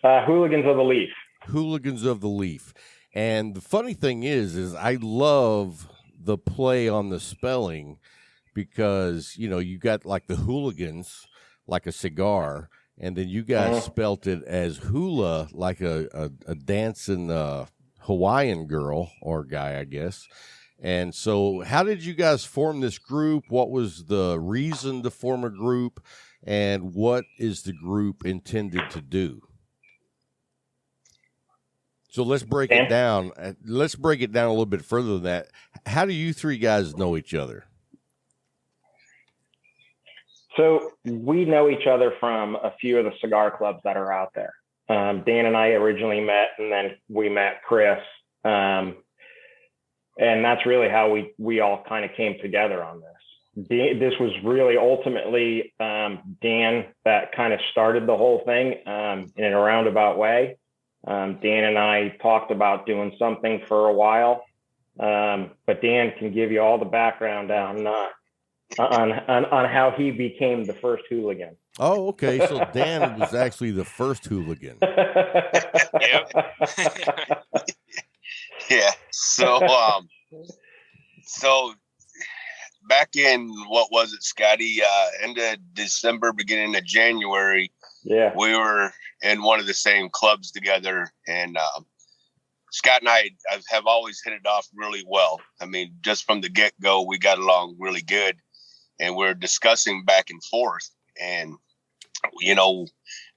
Hulagans of the Leaf.
Hulagans of the Leaf. And the funny thing is I love the play on the spelling because, you got like the hooligans, like a cigar, and then you guys spelt it as hula, like a dancing Hawaiian girl or guy, I guess. And so how did you guys form this group? What was the reason to form a group? And what is the group intended to do? So let's break it down. Let's break it down a little bit further than that. How do you three guys know each other?
So we know each other from a few of the cigar clubs that are out there. Dan and I originally met, and then we met Chris. And that's really how we all kind of came together on this. This was really ultimately Dan that kind of started the whole thing in a roundabout way. Dan and I talked about doing something for a while, but Dan can give you all the background on how he became the first hooligan.
Oh, okay. So Dan was actually the first hooligan.
Yep.
Yeah. So back in, what was it, Scotty? End of December, beginning of January.
Yeah.
We were in one of the same clubs together, and Scott and I have always hit it off really well. I mean, just from the get-go, we got along really good, and we're discussing back and forth. And, you know,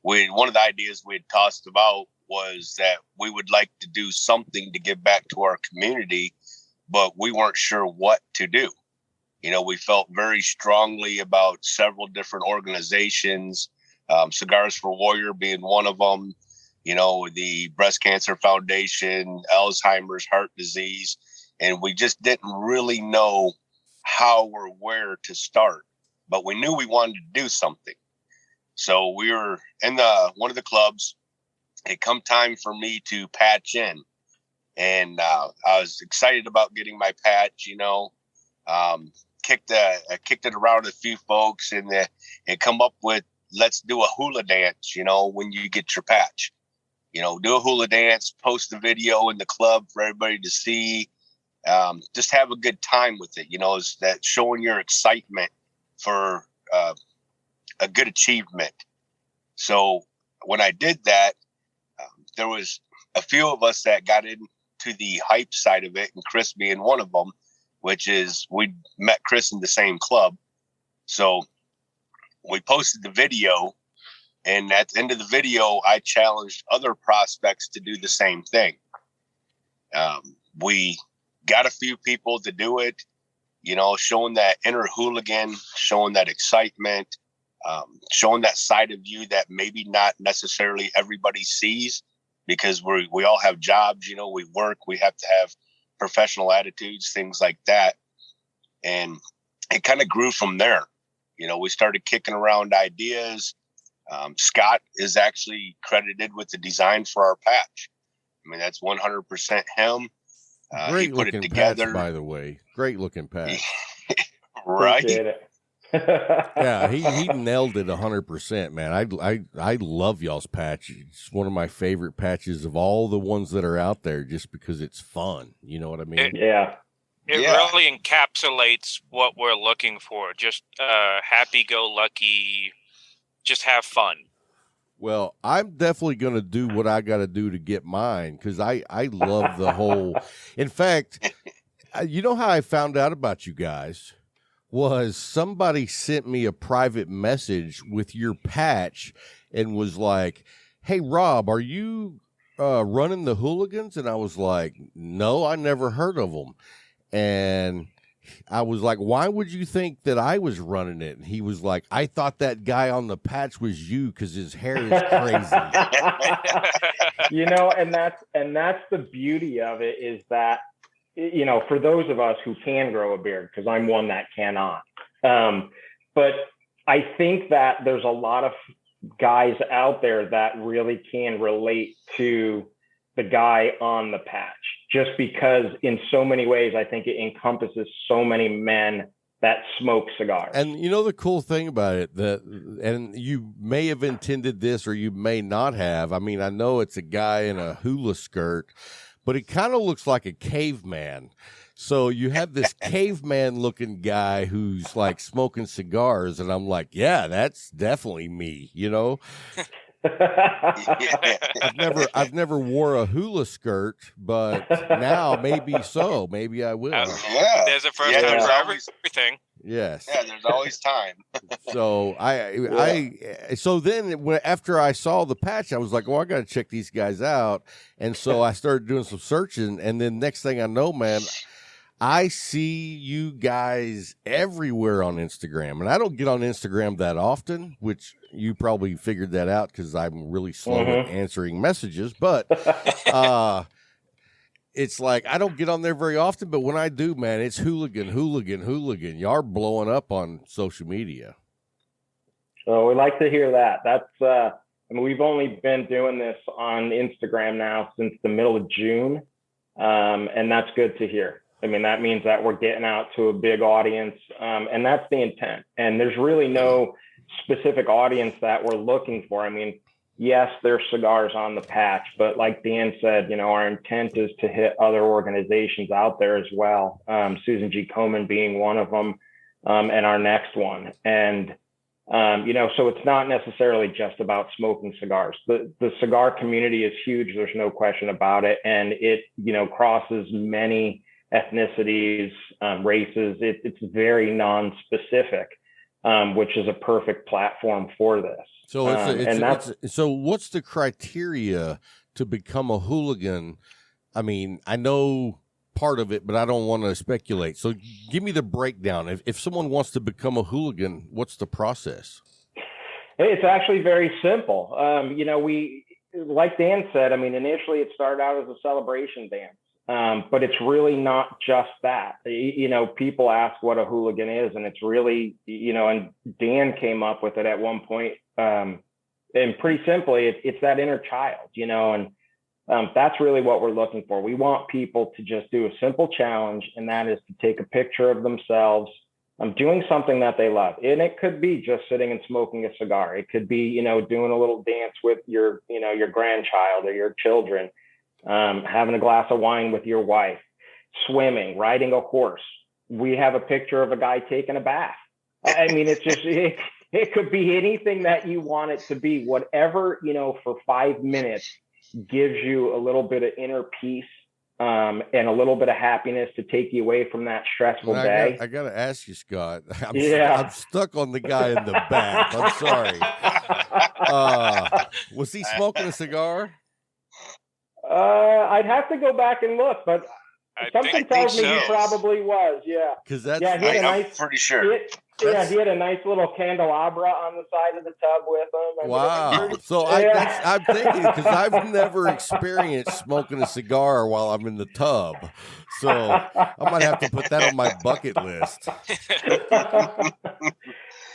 one of the ideas we had tossed about was that we would like to do something to give back to our community, but we weren't sure what to do. You know, we felt very strongly about several different organizations, Cigars for Warrior being one of them, you know, the Breast Cancer Foundation, Alzheimer's, heart disease, and we just didn't really know how or where to start, but we knew we wanted to do something. So we were in one of the clubs. It come time for me to patch in, and I was excited about getting my patch, you know. I kicked it around a few folks, and come up with, let's do a hula dance, you know, when you get your patch. You know, do a hula dance, post the video in the club for everybody to see. Just have a good time with it, you know, is that showing your excitement for a good achievement. So when I did that, there was a few of us that got into the hype side of it, and Chris being one of them, which is we met Chris in the same club. So we posted the video, and at the end of the video, I challenged other prospects to do the same thing. We got a few people to do it, you know, showing that inner hooligan, showing that excitement, showing that side of you that maybe not necessarily everybody sees, because we all have jobs, you know, we work, we have to have professional attitudes, things like that. And it kind of grew from there. You know, we started kicking around ideas. Scott is actually credited with the design for our patch. I mean, that's 100% him.
Great
he put
looking
it together.
patch, by the way. Great looking patch.
Right?
Appreciate it.
Yeah, he nailed it 100%, man. I love y'all's patch. It's one of my favorite patches of all the ones that are out there, just because it's fun. You know what I mean?
Yeah.
It really encapsulates what we're looking for. Just happy-go-lucky, just have fun.
Well, I'm definitely going to do what I got to do to get mine, because I love the whole. In fact, you know how I found out about you guys? Was somebody sent me a private message with your patch and was like, "Hey, Rob, are you running the Hulagans?" And I was like, "No, I never heard of them." And I was like, "Why would you think that I was running it?" And he was like, "I thought that guy on the patch was you because his hair is crazy."
You know, and that's the beauty of it, is that, you know, for those of us who can grow a beard, because I'm one that cannot. But I think that there's a lot of guys out there that really can relate to the guy on the patch, just because in so many ways, I think it encompasses so many men that smoke cigars.
And you know, the cool thing about it, and you may have intended this or you may not have. I mean, I know it's a guy in a hula skirt, but it kind of looks like a caveman. So you have this caveman looking guy who's like smoking cigars, and I'm like, yeah, that's definitely me, you know? I've never wore a hula skirt, but now maybe so. Maybe I will.
There's a first time for everything.
Yes.
Yeah, there's always time.
So so then after I saw the patch, I was like, "Oh, I got to check these guys out." And so I started doing some searching, and then next thing I know, man, I see you guys everywhere on Instagram, and I don't get on Instagram that often, which you probably figured that out because I'm really slow at answering messages. But it's like I don't get on there very often, but when I do, man, it's hooligan. Y'all are blowing up on social media.
So we like to hear that. That's I mean, we've only been doing this on Instagram now since the middle of June, and that's good to hear. I mean, that means that we're getting out to a big audience, and that's the intent. And there's really no specific audience that we're looking for. I mean, yes, there's cigars on the patch, but like Dan said, you know, our intent is to hit other organizations out there as well. Susan G. Komen being one of them, and our next one. And, you know, so it's not necessarily just about smoking cigars. The cigar community is huge. There's no question about it. And it, you know, crosses many ethnicities, races. It's very non-specific, which is a perfect platform for this.
So so what's the criteria to become a hooligan? I mean, I know part of it, but I don't want to speculate. So give me the breakdown. If someone wants to become a hooligan, what's the process?
It's actually very simple. You know, we, like Dan said, I mean, initially it started out as a celebration dance. But it's really not just that. You know, people ask what a hooligan is, and it's really, you know, and Dan came up with it at one point. And pretty simply, it's that inner child, you know, and that's really what we're looking for. We want people to just do a simple challenge, and that is to take a picture of themselves doing something that they love. And it could be just sitting and smoking a cigar. It could be, you know, doing a little dance with your, you know, your grandchild or your children. Having a glass of wine with your wife, swimming, riding a horse. We have a picture of a guy taking a bath. I mean, it's just, it could be anything that you want it to be, whatever, you know, for 5 minutes gives you a little bit of inner peace, and a little bit of happiness to take you away from that stressful day.
I got to ask you, Scott, I'm stuck on the guy in the bath. I'm sorry. Was he smoking a cigar?
I'd have to go back and look, but something tells me he probably was. Yeah,
because that's
I'm pretty sure.
He had a nice little candelabra on the side of the tub with him.
Wow. So I'm thinking, because I've never experienced smoking a cigar while I'm in the tub, so I might have to put that on my bucket list.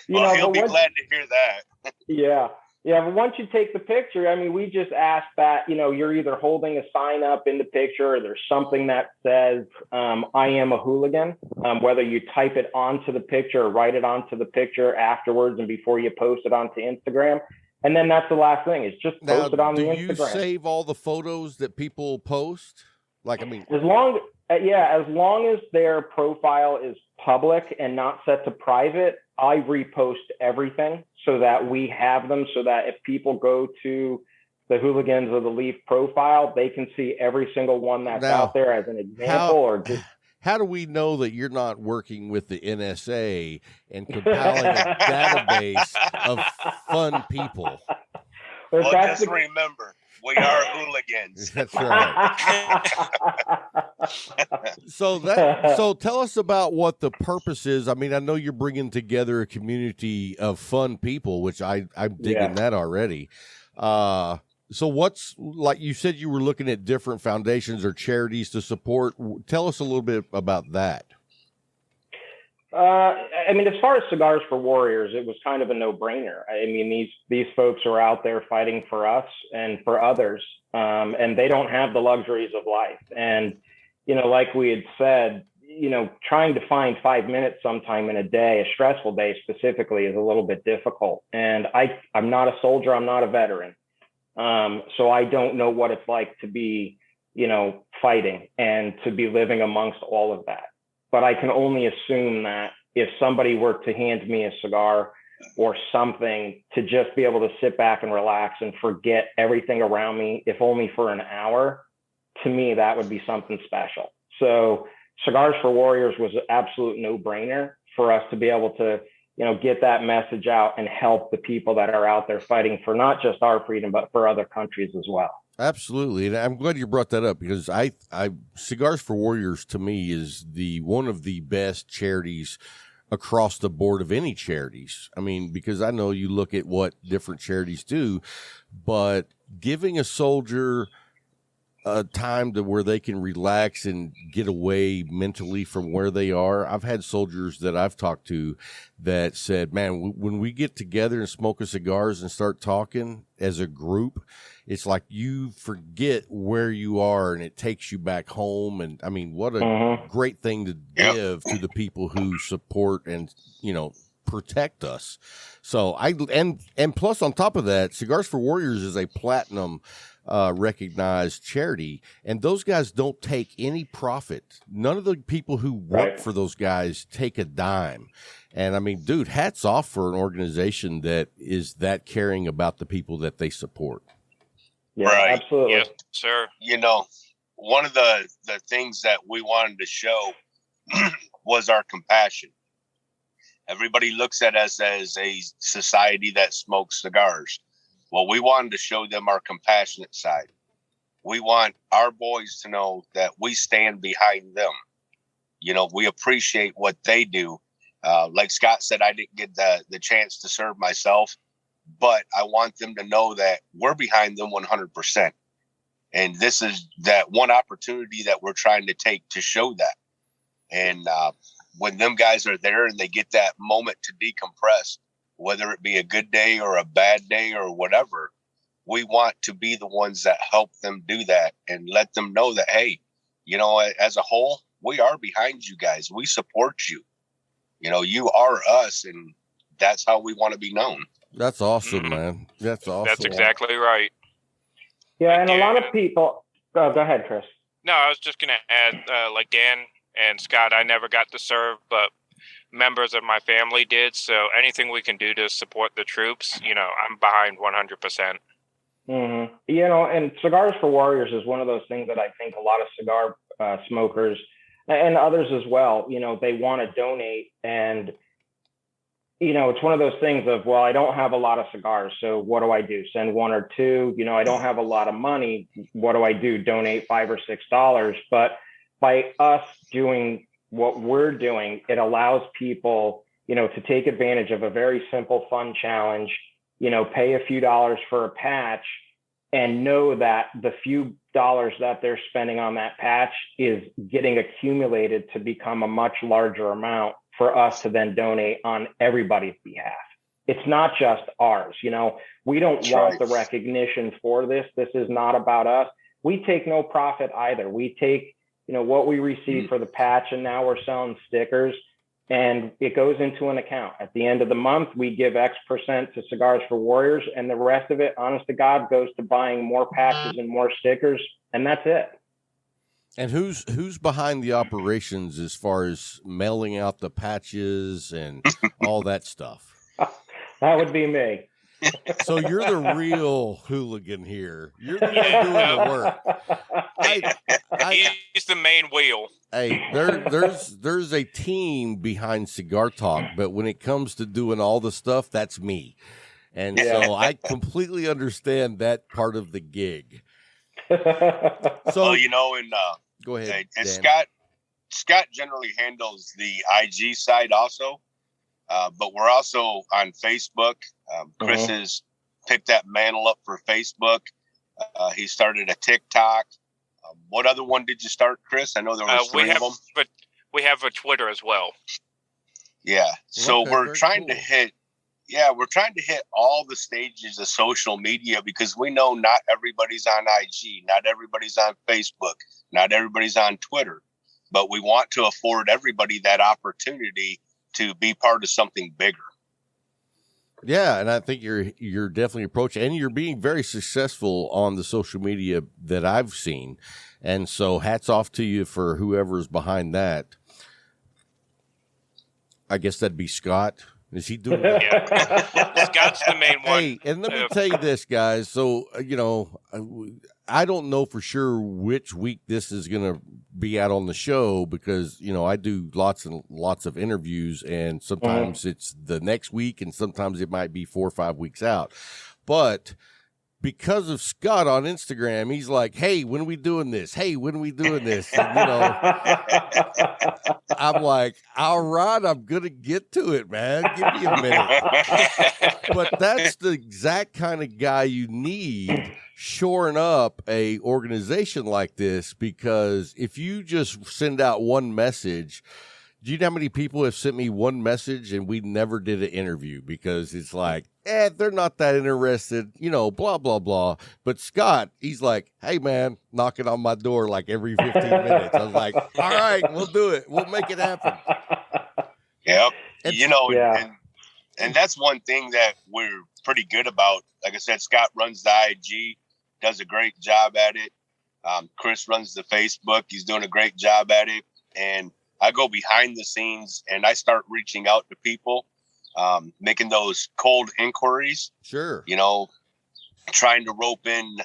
Well, he'll be glad to hear that.
Yeah. Yeah, but once you take the picture, I mean, we just ask that, you know, you're either holding a sign up in the picture or there's something that says, I am a hooligan, whether you type it onto the picture or write it onto the picture afterwards and before you post it onto Instagram. And then that's the last thing is just post it on the Instagram. Do you
save all the photos that people post? Like, I mean,
as long as their profile is public and not set to private, I repost everything so that we have them, so that if people go to the Hulagans or the Leaf profile, they can see every single one that's out there as an example.
How do we know that you're not working with the NSA and compiling a database of fun people?
Well, just remember, we are hooligans.
That's right. So tell us about what the purpose is. I mean, I know you're bringing together a community of fun people, which I'm digging that already. So what's, like you said, you were looking at different foundations or charities to support. Tell us a little bit about that.
I mean, as far as Cigars for Warriors, it was kind of a no-brainer. I mean, these folks are out there fighting for us and for others, and they don't have the luxuries of life. And, you know, like we had said, you know, trying to find 5 minutes sometime in a day, a stressful day specifically, is a little bit difficult. And I'm not a soldier. I'm not a veteran. So I don't know what it's like to be, you know, fighting and to be living amongst all of that. But I can only assume that if somebody were to hand me a cigar or something, to just be able to sit back and relax and forget everything around me, if only for an hour, to me, that would be something special. So Cigars for Warriors was an absolute no-brainer for us to be able to, you know, get that message out and help the people that are out there fighting for not just our freedom, but for other countries as well.
Absolutely. And I'm glad you brought that up, because I Cigars for Warriors to me is one of the best charities across the board of any charities. I mean, because I know you look at what different charities do, but giving a soldier a time to where they can relax and get away mentally from where they are. I've had soldiers that I've talked to that said, man, when we get together and smoke a cigars and start talking as a group, it's like you forget where you are and it takes you back home. And I mean, what a great thing to give to the people who support and, you know, protect us. So and plus on top of that, Cigars for Warriors is a platinum recognized charity, and those guys don't take any profit. None of the people who work for those guys take a dime. And I mean, dude, hats off for an organization that is that caring about the people that they support.
Yeah, absolutely.
Yes, sir.
You know, one of the things that we wanted to show was our compassion. Everybody looks at us as a society that smokes cigars. Well, we wanted to show them our compassionate side. We want our boys to know that we stand behind them. You know, we appreciate what they do. Like Scott said, I didn't get the chance to serve myself, but I want them to know that we're behind them 100%. And this is that one opportunity that we're trying to take to show that. And when them guys are there and they get that moment to decompress, whether it be a good day or a bad day or whatever, we want to be the ones that help them do that and let them know that, hey, you know, as a whole, we are behind you guys. We support you. You know, you are us, and that's how we want to be known.
That's awesome, man. That's awesome.
That's exactly right.
Yeah, and a lot of people. Go ahead, Chris.
No, I was just going to add, like Dan and Scott, I never got to serve, but members of my family did. So anything we can do to support the troops, you know, I'm behind 100%.
Mm-hmm. You know, and Cigars for Warriors is one of those things that I think a lot of cigar smokers and others as well, you know, they want to donate. And, you know, it's one of those things of, well, I don't have a lot of cigars, so what do I do? Send one or two? You know, I don't have a lot of money. What do I do? Donate $5 or $6. But by us doing what we're doing, it allows people, you know, to take advantage of a very simple, fun challenge, you know, pay a few dollars for a patch and know that the few dollars that they're spending on that patch is getting accumulated to become a much larger amount for us to then donate on everybody's behalf. It's not just ours. You know, we don't want the recognition for this. This is not about us. We take no profit either. We take, you know, what we receive for the patch, and now we're selling stickers, and it goes into an account. At the end of the month, we give X% to Cigars for Warriors, and the rest of it, honest to God, goes to buying more patches and more stickers, and that's it.
And who's behind the operations as far as mailing out the patches and all that stuff?
That would be me.
So you're the real hooligan here. You're the one doing the work.
He's the main wheel.
Hey, there's a team behind Cigar Talk, but when it comes to doing all the stuff, that's me. And so I completely understand that part of the gig. So,
you know, and
go ahead.
And Scott generally handles the IG side also. But we're also on Facebook. Chris has picked that mantle up for Facebook. He started a TikTok. What other one did you start, Chris? I know there was three of them.
But we have a Twitter as well.
Yeah. So
Okay,
we're trying to hit all the stages of social media, because we know not everybody's on IG, not everybody's on Facebook, not everybody's on Twitter, but we want to afford everybody that opportunity to be part of something bigger.
Yeah, and I think you're definitely approaching, and you're being very successful on the social media that I've seen. And so hats off to you for whoever's behind that. I guess that'd be Scott. Is he doing that?
Yeah. Scott's the main one.
Hey, and let me tell you this, guys. So, you know, I don't know for sure which week this is going to be out on the show, because, you know, I do lots and lots of interviews, and sometimes it's the next week and sometimes it might be 4 or 5 weeks out. But because of Scott on Instagram, he's like, "Hey, when are we doing this? Hey, when are we doing this?" And, you know, I'm like, "All right, I'm gonna get to it, man. Give me a minute." But that's the exact kind of guy you need shoring up a organization like this, because if you just send out one message. Do you know how many people have sent me one message and we never did an interview because it's like, they're not that interested, you know, blah, blah, blah. But Scott, he's like, hey, man, knocking on my door like every 15 minutes. I was like, all right, we'll do it. We'll make it happen.
Yep.
And,
you know, and that's one thing that we're pretty good about. Like I said, Scott runs the IG, does a great job at it. Chris runs the Facebook. He's doing a great job at it. And I go behind the scenes and I start reaching out to people, making those cold inquiries.
Sure.
You know, trying to rope in,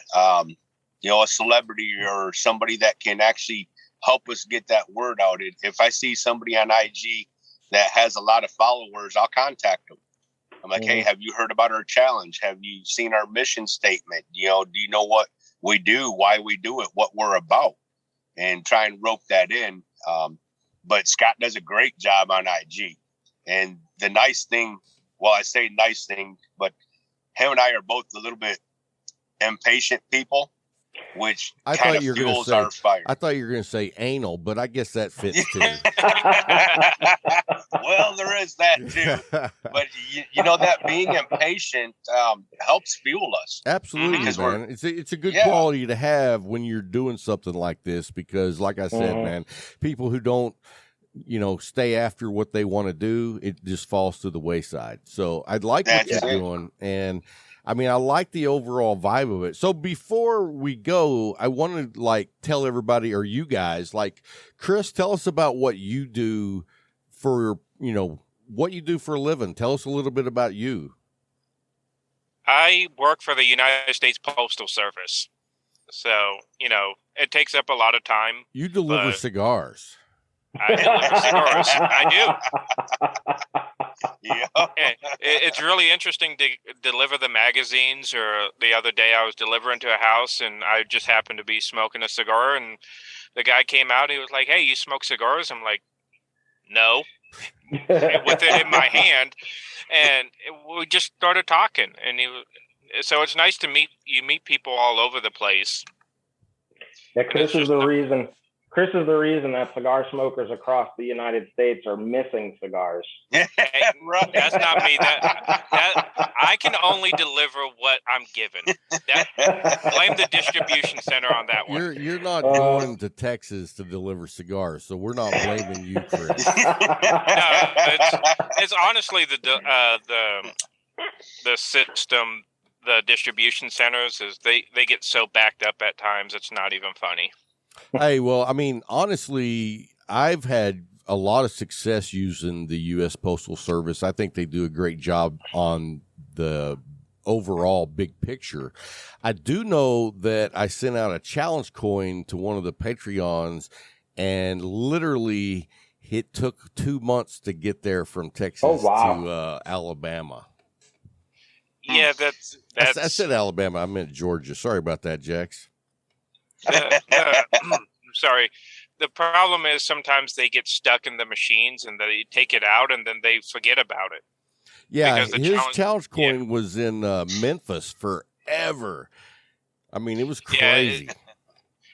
you know, a celebrity or somebody that can actually help us get that word out. If I see somebody on IG that has a lot of followers, I'll contact them. I'm like, hey, have you heard about our challenge? Have you seen our mission statement? You know, do you know what we do, why we do it, what we're about? And try and rope that in. But Scott does a great job on IG. And the nice thing, well, I say nice thing, but him and I are both a little bit impatient people, which kind of fuels our fire.
I thought you were going to say anal, but I guess that fits too.
Well, there is that too. But you know, that being impatient helps fuel us.
Absolutely,
because
man. It's a good quality to have when you're doing something like this, because like I said, man, people who don't, you know, stay after what they want to do, it just falls to the wayside. So I'd like what you're doing. And I mean, I like the overall vibe of it. So before we go, I want to like tell everybody, or you guys, like Chris, tell us about what you do for, you know, what you do for a living. Tell us a little bit about you.
I work for the United States Postal Service. So, you know, it takes up a lot of time.
You deliver cigars.
I deliver cigars. I do.
Yeah.
It's really interesting to deliver the magazines. Or the other day I was delivering to a house and I just happened to be smoking a cigar, and the guy came out and he was like, hey, you smoke cigars? I'm like, no. With it in my hand. And we just started talking. And so it's nice to meet people all over the place.
Yeah, Chris is the reason that cigar smokers across the United States are missing cigars.
Right.
That's not me. That I can only deliver what I'm given. Blame the distribution center on that one.
You're not going to Texas to deliver cigars, so we're not blaming you, Chris.
No, it's honestly the system. The distribution centers is they get so backed up at times it's not even funny.
Hey, well, I mean, honestly, I've had a lot of success using the U.S. Postal Service. I think they do a great job on the overall big picture. I do know that I sent out a challenge coin to one of the Patreons, and literally it took 2 months to get there from Texas to Alabama.
Yeah, that's
I said Alabama. I meant Georgia. Sorry about that, Jax.
Sorry. The problem is sometimes they get stuck in the machines and they take it out and then they forget about it.
Yeah, his challenge coin was in Memphis forever. I mean, it was crazy.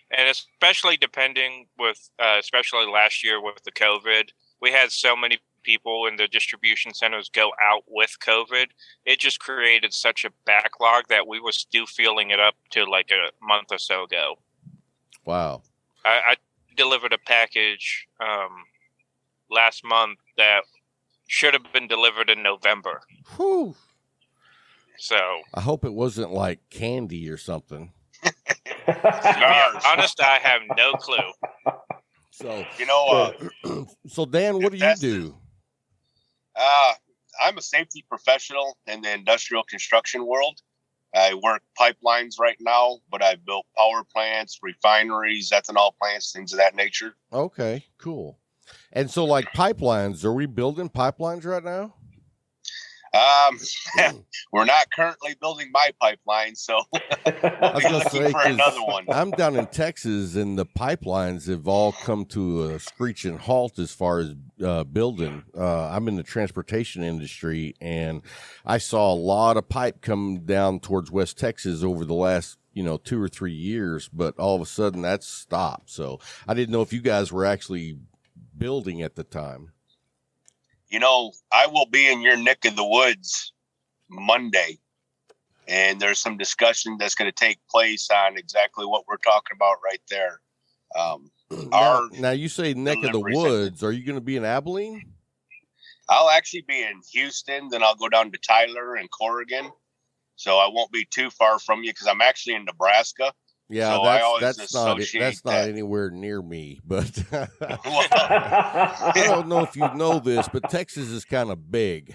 And especially depending with, especially last year with the COVID, we had so many people in the distribution centers go out with COVID. It just created such a backlog that we were still feeling it up to like a month or so ago.
Wow.
I delivered a package last month that should have been delivered in November.
Whew.
So
I hope it wasn't like candy or something.
To be honest, I have no clue.
So,
you know,
so Dan, what do you do?
I'm a safety professional in the industrial construction world. I work pipelines right now, but I've built power plants, refineries, ethanol plants, things of that nature.
Okay, cool. And so like pipelines, are we building pipelines right now?
We're not currently building my pipeline, so
I was going to say,
for another one.
I'm down in Texas, and the pipelines have all come to a screeching halt as far as building. I'm in the transportation industry, and I saw a lot of pipe come down towards West Texas over the last 2 or 3 years, but all of a sudden that's stopped. So I didn't know if you guys were actually building at the time.
I will be in your neck of the woods Monday, and there's some discussion that's going to take place on exactly what we're talking about right there.
Now you say neck of the woods. Are you going to be in Abilene?
I'll actually be in Houston, then I'll go down to Tyler and Corrigan. So I won't be too far from you because I'm actually in Nebraska.
Yeah,
so
that's not anywhere near me. But I don't know if you know this, but Texas is kind of big.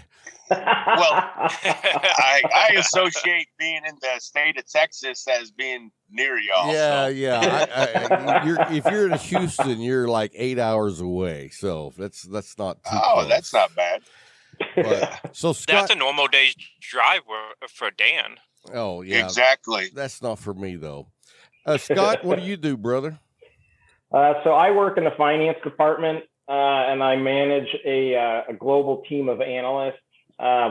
Well, I associate being in the state of Texas as being near y'all.
Yeah, so. Yeah. If you're in Houston, you're like 8 hours away. So that's not too close.
That's not bad.
But, so Scott,
that's a normal day's drive for Dan.
Oh yeah,
exactly.
That's not for me though. Scott, what do you do, brother?
So I work in the finance department, and I manage a global team of analysts.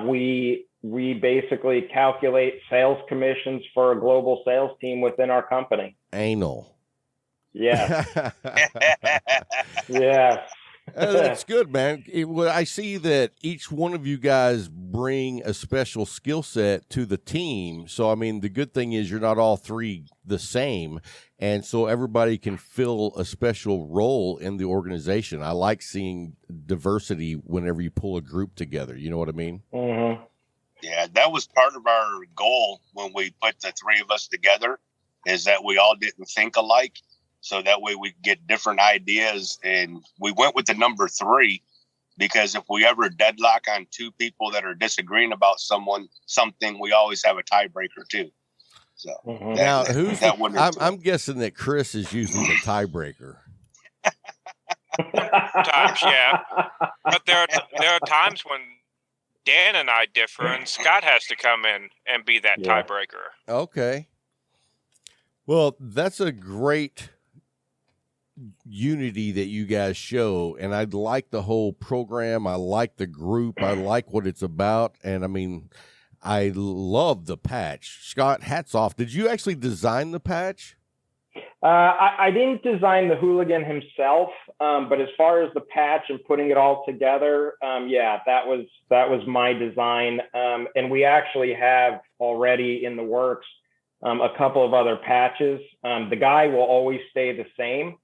We basically calculate sales commissions for a global sales team within our company.
Anal.
Yeah. Yeah.
That's good, man. I see that each one of you guys bring a special skill set to the team. So, I mean, the good thing is you're not all three the same. And so everybody can fill a special role in the organization. I like seeing diversity whenever you pull a group together. You know what I mean?
Mm-hmm.
Yeah, that was part of our goal when we put the three of us together, is that we all didn't think alike. So that way we get different ideas. And we went with the number 3 because if we ever deadlock on 2 people that are disagreeing about something, we always have a tiebreaker too. So
I'm guessing that Chris is usually the tiebreaker.
Times, yeah. But there are times when Dan and I differ, and Scott has to come in and be that tiebreaker.
Okay. Well, that's a great unity that you guys show, and I like the whole program. I like the group. I like what it's about, and I mean, I love the patch. Scott, hats off. Did you actually design the patch?
I didn't design the hooligan himself, but as far as the patch and putting it all together, that was my design, and we actually have already in the works a couple of other patches. The guy will always stay the same.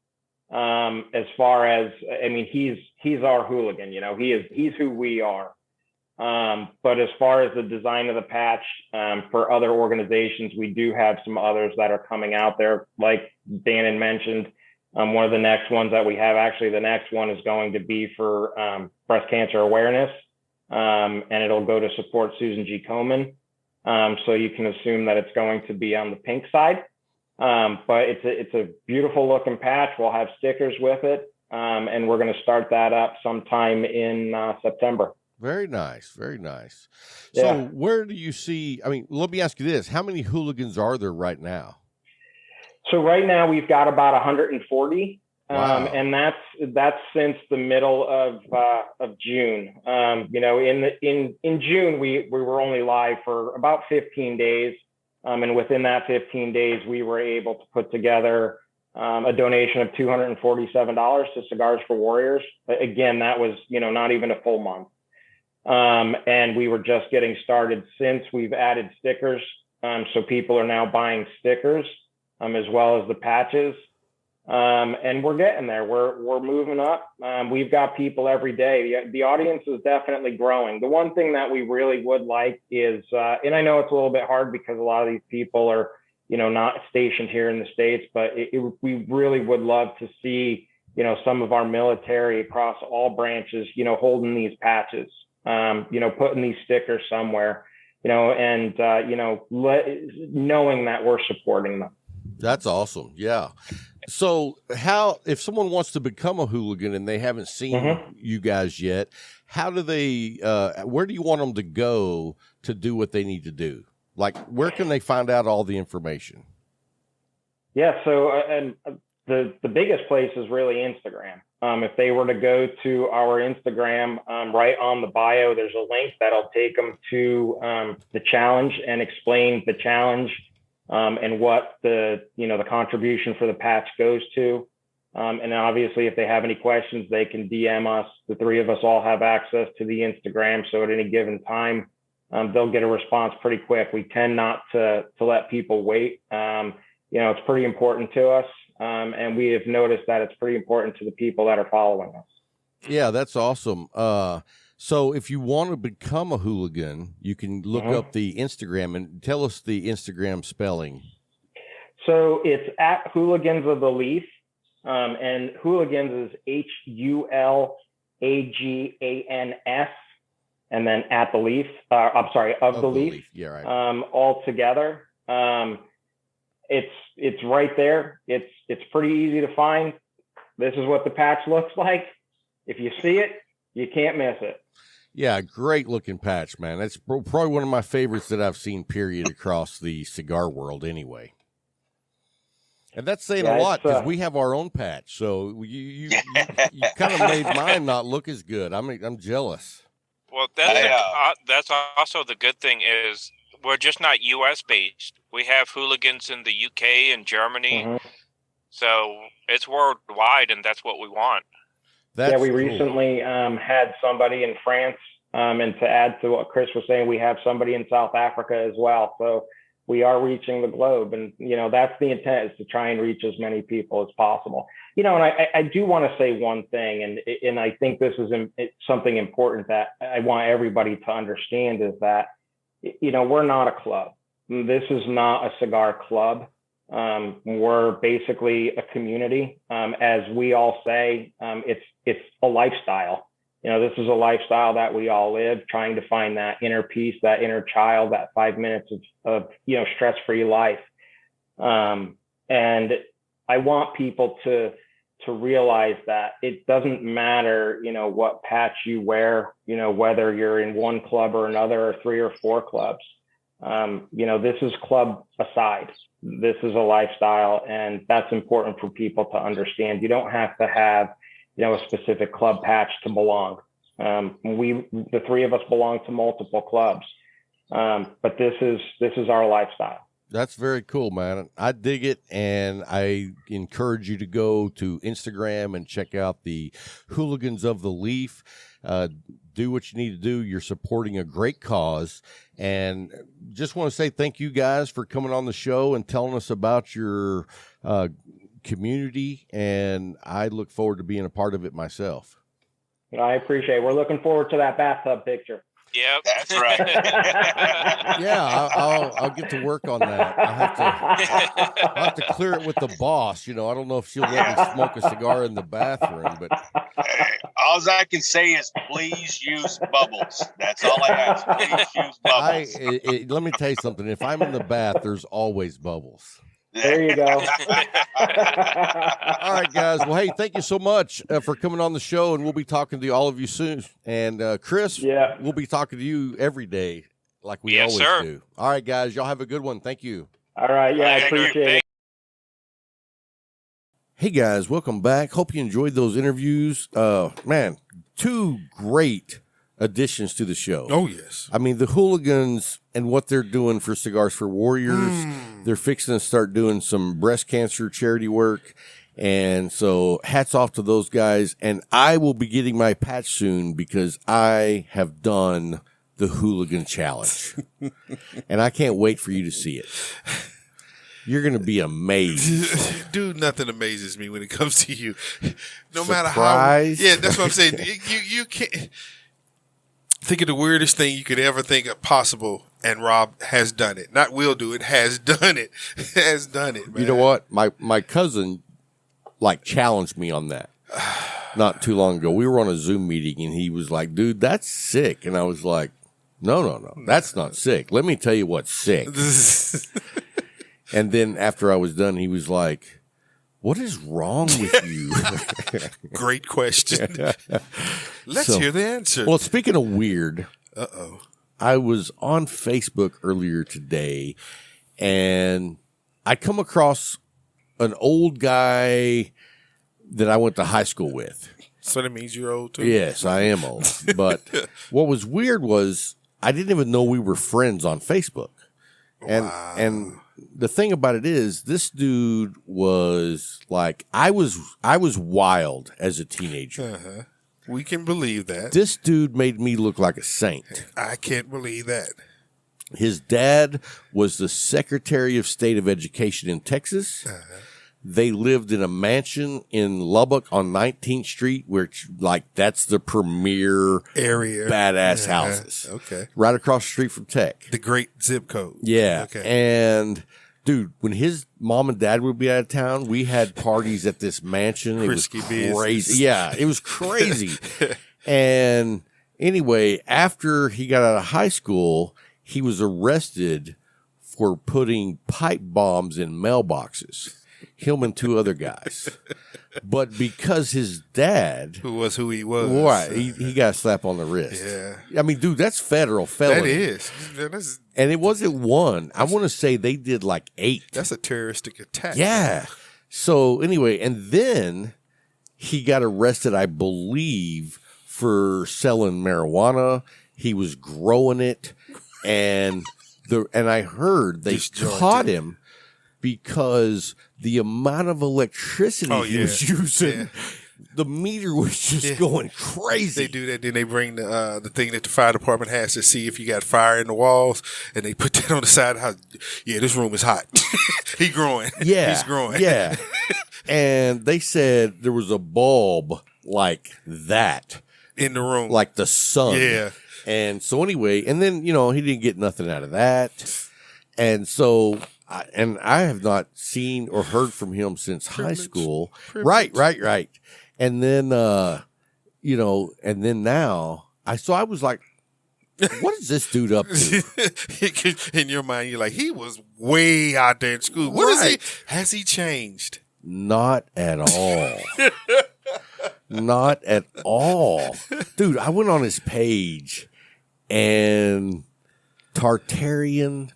As far as, I mean, he's our hooligan, he's who we are. But as far as the design of the patch, for other organizations, we do have some others that are coming out there. Like Dan had mentioned, one of the next ones that we have, actually the next one is going to be for, breast cancer awareness. And it'll go to support Susan G. Komen. So you can assume that it's going to be on the pink side. But it's a beautiful looking patch. We'll have stickers with it. And we're going to start that up sometime in September.
Very nice. Very nice. So where do you see, I mean, let me ask you this. How many hooligans are there right now? So
right now we've got about 140.
Wow.
And that's since the middle of June. In June, we were only live for about 15 days. And within that 15 days, we were able to put together a donation of $247 to Cigars for Warriors. Again, that was, not even a full month. And we were just getting started since we've added stickers. So people are now buying stickers as well as the patches. And we're getting there. We're moving up. We've got people every day. The audience is definitely growing. The one thing that we really would like is, and I know it's a little bit hard because a lot of these people are, not stationed here in the States, but we really would love to see, some of our military across all branches, holding these patches, putting these stickers somewhere, and, knowing that we're supporting them.
That's awesome. Yeah. So if someone wants to become a hooligan and they haven't seen you guys yet, how do they, where do you want them to go to do what they need to do? Like, where can they find out all the information?
Yeah. So, and the biggest place is really Instagram. If they were to go to our Instagram, right on the bio, there's a link that'll take them to the challenge and explain the challenge and what the contribution for the patch goes to. And obviously, if they have any questions, they can DM us. The three of us all have access to the Instagram. So at any given time, they'll get a response pretty quick. We tend not to let people wait. It's pretty important to us. And we have noticed that it's pretty important to the people that are following us.
Yeah, that's awesome. So if you want to become a hooligan, you can look up the Instagram and tell us the Instagram spelling.
So it's at Hulagans of the Leaf. And Hulagans is Hulagans, and then at the Leaf. Of the Leaf.
Yeah, right.
All together. It's right there. It's pretty easy to find. This is what the patch looks like. If you see it, you can't miss it.
Yeah, great looking patch, man. That's probably one of my favorites that I've seen, period, across the cigar world anyway. And that's saying a lot because we have our own patch. So you kind of made mine not look as good. I'm jealous.
Well, that's also the good thing is we're just not U.S. based. We have hooligans in the UK and Germany. So it's worldwide, and that's what we want.
We recently had somebody in France. And to add to what Chris was saying, we have somebody in South Africa as well. So we are reaching the globe. And, that's the intent, is to try and reach as many people as possible. And I do want to say one thing, and I think this is something important that I want everybody to understand, is that, we're not a club. This is not a cigar club. We're basically a community. As we all say, it's a lifestyle. This is a lifestyle that we all live, trying to find that inner peace, that inner child, that 5 minutes of stress-free life. And I want people to realize that it doesn't matter, what patch you wear, whether you're in one club or another, or 3 or 4 clubs. This is club aside. This is a lifestyle, and that's important for people to understand. You don't have to have, a specific club patch to belong. The 3 of us belong to multiple clubs, but this is our lifestyle.
That's very cool, man. I dig it, and I encourage you to go to Instagram and check out the Hulagans of the Leaf. Do what you need to do. You're supporting a great cause, and just want to say thank you guys for coming on the show and telling us about your community, and I look forward to being a part of it myself.
I appreciate it. We're looking forward to that bathtub picture.
Yep.
That's right.
Yeah, I'll get to work on that. I'll have to clear it with the boss. I don't know if she'll let me smoke a cigar in the bathroom, but
all I can say is please use bubbles. That's all I ask. Please use bubbles.
Let me tell you something. If I'm in the bath, there's always bubbles.
There you go.
All right, guys. Well, hey, thank you so much for coming on the show, and we'll be talking to all of you soon. And Chris, we'll be talking to you every day like we always do. All right, guys. Y'all have a good one. Thank you.
All right. Yeah, I appreciate it.
Hey, guys. Welcome back. Hope you enjoyed those interviews. Man, 2 great additions to the show.
Oh, yes.
I mean, the Hulagans and what they're doing for Cigars for Warriors, they're fixing to start doing some breast cancer charity work. And so hats off to those guys. And I will be getting my patch soon because I have done the Hooligan Challenge. And I can't wait for you to see it. You're going to be amazed.
Dude, nothing amazes me when it comes to you. No
Surprise.
matter how. Yeah, that's what I'm saying. You can't. Think of the weirdest thing you could ever think of possible, and Rob has done it. Not will do it, has done it. Has done it, man.
You know what? My cousin, challenged me on that not too long ago. We were on a Zoom meeting, and he was like, dude, that's sick. And I was like, no, that's not sick. Let me tell you what's sick. And then after I was done, he was like, What is wrong with you?
Great question. Let's hear the answer.
Well, speaking of weird,
I
I was on Facebook earlier today, and I come across an old guy that I went to high school with.
So that means you're old too?
Yes, I am old. But what was weird was I didn't even know we were friends on Facebook. And the thing about it is, this dude was like, I was wild as a teenager.
We can believe that.
This dude made me look like a saint.
I can't believe that.
His dad was the Secretary of State of Education in Texas. They lived in a mansion in Lubbock on 19th Street, which, like, that's the premier
Area.
badass houses.
Okay.
Right across the street from Tech.
The great zip code.
Yeah.
Okay.
And, dude, when his mom and dad would be out of town, we had parties at this mansion. It was
Risky
crazy.
business.
Yeah, it was crazy. And anyway, after he got out of high school, he was arrested for putting pipe bombs in mailboxes. Him and two other guys. But because his dad,
Who was who he was.
right, he got a slap on the wrist.
Yeah.
I mean, dude, that's federal felony.
That is. That's,
And it wasn't one. I want to say they did like 8.
that's a terroristic attack.
Yeah. So anyway, and then he got arrested, I believe, for selling marijuana. He was growing it, and I heard they
Disjointed.
caught him because the amount of electricity he was using, the meter was just going crazy.
They do that, then they bring the thing that the fire department has to see if you got fire in the walls, and they put that on the side of the house. Yeah, this room is hot. He growing.
Yeah.
He's growing.
Yeah. And they said there was a bulb like that,
In the room.
like the sun.
Yeah.
And so anyway, and then, he didn't get nothing out of that. And so, I have not seen or heard from him since high school. Right. And then, and then now, I was like, what is this dude up to?
In your mind, you're like, he was way out there in school. What is he? Has he changed?
Not at all. Not at all. Dude, I went on his page and Tartarian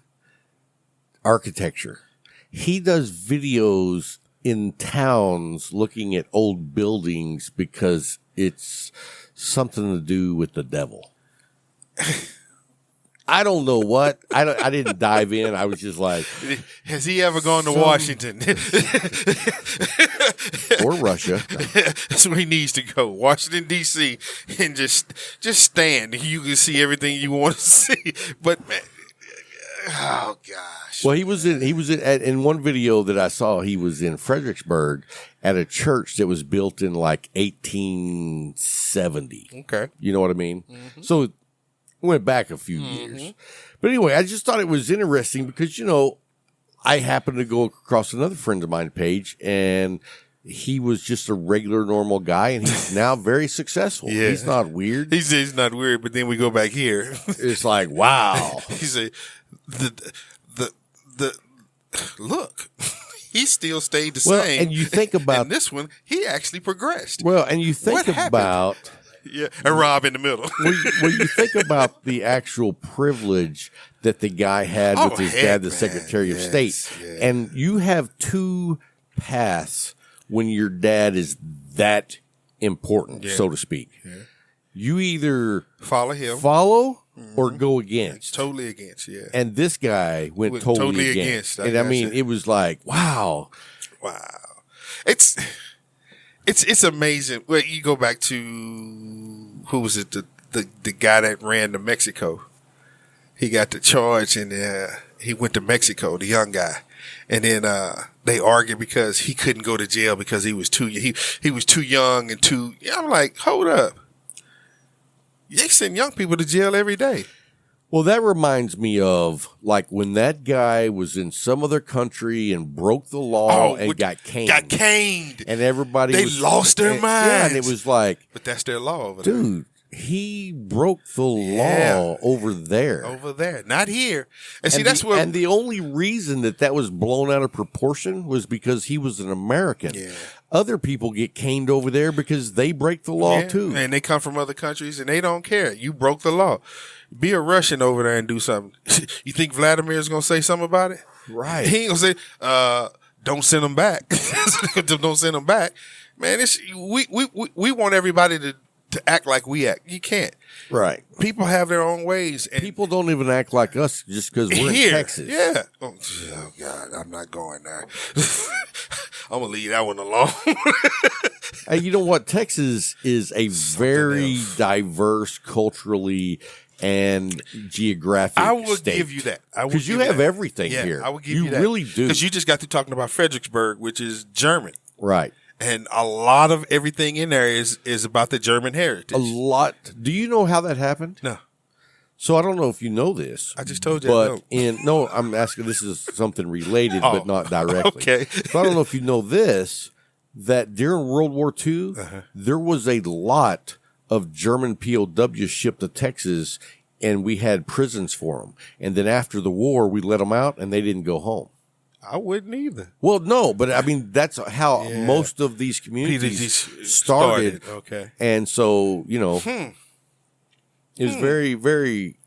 architecture. He does videos in towns looking at old buildings because it's something to do with the devil. I don't know what. I didn't dive in. I was just like,
has he ever gone to Washington?
or Russia.
That's where he needs to go. Washington, D.C. and just stand. You can see everything you want to see. But man, oh gosh.
Well, he was in one video that I saw. He was in Fredericksburg at a church that was built in like 1870.
Okay.
You know what I mean? Mm-hmm. So it went back a few years. But anyway, I just thought it was interesting because, I happened to go across another friend of mine page, and he was just a regular, normal guy, and he's now very successful.
Yeah.
He's not weird.
He's not weird, but then we go back here.
It's like, wow.
He said, the look, he still stayed the same.
And you think about
and this one, he actually progressed.
Well, and you think about
a Rob in the middle.
Well, you think about the actual privilege that the guy had with his dad, the Secretary of State.
Yeah.
And you have two paths when your dad is that important, so to speak. Yeah. You either
follow him,
or go against.
Totally against, yeah.
And this guy went totally against. And I mean, it was like, wow.
Wow. It's amazing. Well, you go back to, who was it? The guy that ran to Mexico. He got the charge and he went to Mexico, the young guy. And then they argued because he couldn't go to jail because he was too young and too. I'm like, hold up. They send young people to jail every day.
Well, that reminds me of like when that guy was in some other country and broke the law and got caned.
And
everybody
lost their minds.
Yeah, and it was like,
but that's their law over there.
Dude, he broke the law over there.
Over there, not here. And see,
And the only reason that was blown out of proportion was because he was an American.
Yeah.
Other people get caned over there because they break the law too.
And they come from other countries and they don't care. You broke the law. Be a Russian over there and do something. You think Vladimir is going to say something about it?
Right.
He ain't going to say, don't send them back. Don't send them back. Man, we want everybody to act like we act. You can't.
Right.
People have their own ways. And
people don't even act like us just because we're in Texas.
Yeah. Oh, God, I'm not going there. I'm going to leave that one alone.
Hey, you know what? Texas is a very diverse culturally and geographic
I will
state.
give you that.
Because you have everything here.
I will give you that.
You really do.
Because you just got to talking about Fredericksburg, which is German.
Right.
And a lot of everything in there is about the German heritage.
A lot. Do you know how that happened?
No.
So I don't know if you know this.
I just told you.
But I'm asking, this is something related, but not directly.
Okay.
So I don't know if you know this, that during World War II, there was a lot of German POWs shipped to Texas, and we had prisons for them. And then after the war, we let them out, and they didn't go home.
I wouldn't either.
Well, no, but I mean, that's how most of these communities started.
Okay.
And so, you know, it was very, very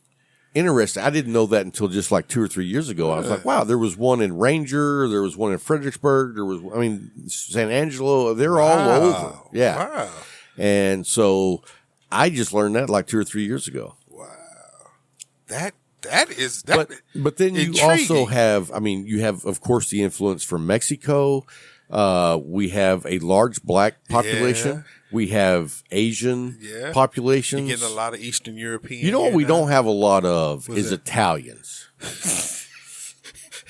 interesting. I didn't know that until just like 2 or 3 years ago. I was like, wow, there was one in Ranger. There was one in Fredericksburg. There was, I mean, San Angelo. They're all over. Yeah.
Wow.
And so I just learned that like 2 or 3 years ago.
Wow. But
then you also have, I mean, you have, of course, the influence from Mexico. We have a large black population.
Yeah.
We have Asian populations.
You're getting a lot of Eastern European.
You know what we don't have a lot of is Italians.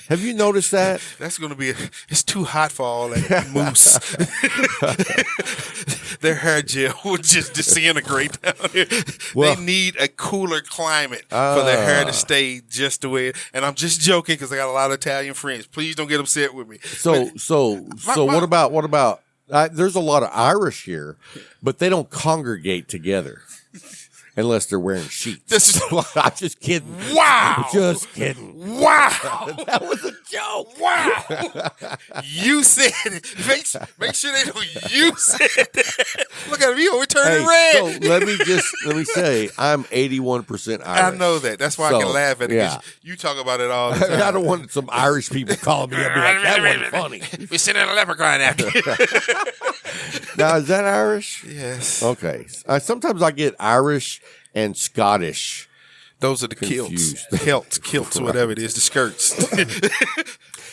Have you noticed that?
That's going to be, it's too hot for all that mousse. Their hair gel would just disintegrate down here. Well, they need a cooler climate for their hair to stay just the way. And I'm just joking because I got a lot of Italian friends. Please don't get upset with me.
So what about, there's a lot of Irish here, but they don't congregate together. Unless they're wearing sheets. I'm just kidding.
Wow.
Just kidding.
Wow.
That was a joke.
Wow. You said it. Make sure they know you said that. Look at him. You over turning red.
So let me say, I'm 81% Irish.
I know that. That's why I can laugh at it. Yeah. You talk about it all the time.
I don't want some Irish people calling me up and be like, that wasn't funny.
We're sending a leprechaun after you.
Now, is that Irish?
Yes.
Okay. Sometimes I get Irish and Scottish.
Those are the kilts. Kilts, whatever it is, the skirts.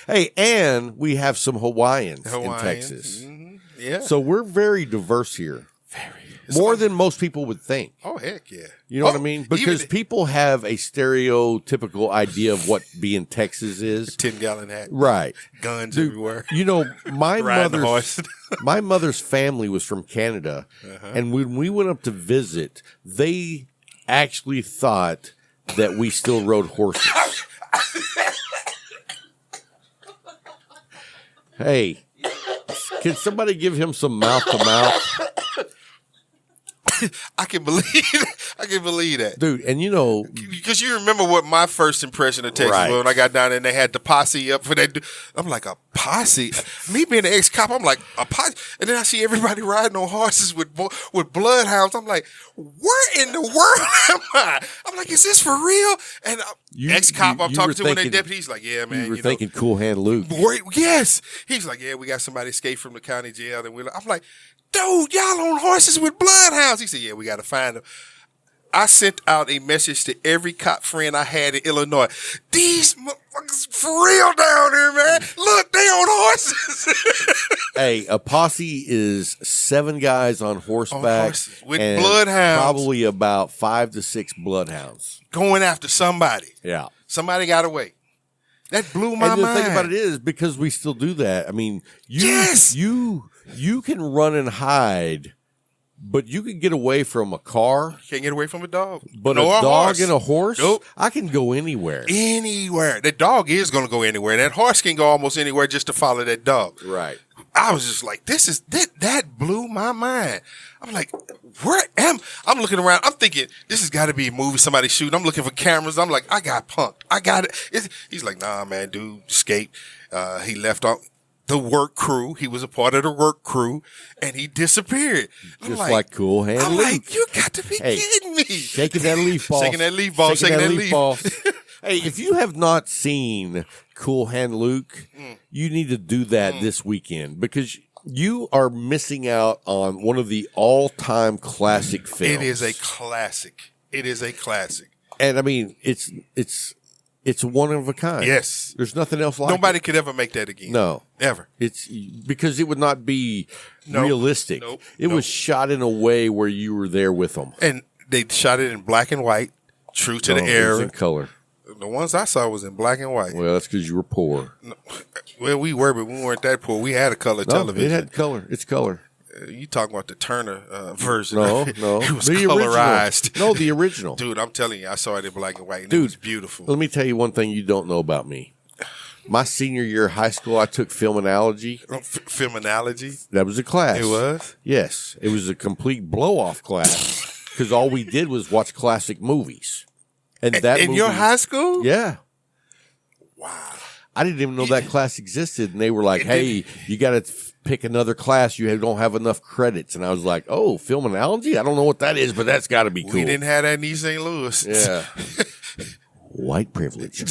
Hey, and we have some Hawaiians in Texas.
Mm-hmm. Yeah.
So we're very diverse here. More than most people would think.
Oh, heck yeah.
You know what I mean? Because people have a stereotypical idea of what being Texas is.
10-gallon hat.
Right.
Guns everywhere.
You know, my mother's family was from Canada. And when we went up to visit, they actually thought that we still rode horses. Hey, can somebody give him some mouth to mouth?
I can believe that.
Dude, and you know,
because you remember what my first impression of Texas was when I got down there and they had the posse up for that. I'm like, a posse? Me being an ex-cop, I'm like, a posse? And then I see everybody riding on horses with bloodhounds. I'm like, where in the world am I? I'm like, is this for real? And ex-cop I'm talking to when they deputies like, yeah, man.
You were thinking Cool Hand Luke.
Yes. He's like, yeah, we got somebody escaped from the county jail. And I'm like, dude, y'all on horses with bloodhounds. He said, yeah, we got to find them. I sent out a message to every cop friend I had in Illinois. These motherfuckers for real down here, man. Look, they on horses.
Hey, a posse is 7 guys on horseback
with bloodhounds.
Probably about 5 to 6 bloodhounds.
Going after somebody.
Yeah.
Somebody got away. That blew my mind.
And the thing about it is, because we still do that, I mean, you can run and hide, but you can get away from a car.
Can't get away from a dog.
But a dog and a horse, nope. I can go anywhere.
Anywhere. That dog is going to go anywhere. That horse can go almost anywhere just to follow that dog.
Right.
I was just like, that blew my mind. I'm like, I'm looking around. I'm thinking, this has got to be a movie somebody shooting. I'm looking for cameras. I'm like, I got punked. I got it. He's like, nah, man, dude escaped. He left off the work crew. He was a part of the work crew, and he disappeared.
Just like Cool Hand
I'm
Luke.
like, you got to be kidding me.
Shaking that leaf ball.
Shaking that leaf ball. Shaking that leaf
ball. Hey, if you have not seen Cool Hand Luke, you need to do that this weekend because you are missing out on one of the all-time classic films.
It is a classic.
And I mean, it's one of a kind.
Yes.
There's nothing else like
Nobody
it.
could ever make that again.
No.
Ever.
It's because it would not be realistic.
Nope.
It was shot in a way where you were there with them.
And they shot it in black and white, true to the
It was
era.
in color.
The ones I saw was in black and white.
Well, that's because you were poor.
Well, we were, but we weren't that poor. We had a color television.
It had color. It's color.
You talking about the Turner version?
No.
It was
the
colorized.
Original. No, the original.
Dude, I'm telling you, I saw it in black and white, and
Dude,
it was beautiful.
Let me tell you one thing you don't know about me. My senior year of high school, I took film analogy.
Film analogy?
That was a class.
It was?
Yes. It was a complete blow-off class because all we did was watch classic movies. And that
in your high school?
Yeah.
Wow.
I didn't even know that class existed. And they were like, hey, you got to pick another class. You don't have enough credits. And I was like, oh, film analogy? I don't know what that is, but that's got to be cool.
We didn't have that in East St. Louis.
Yeah. White privilege.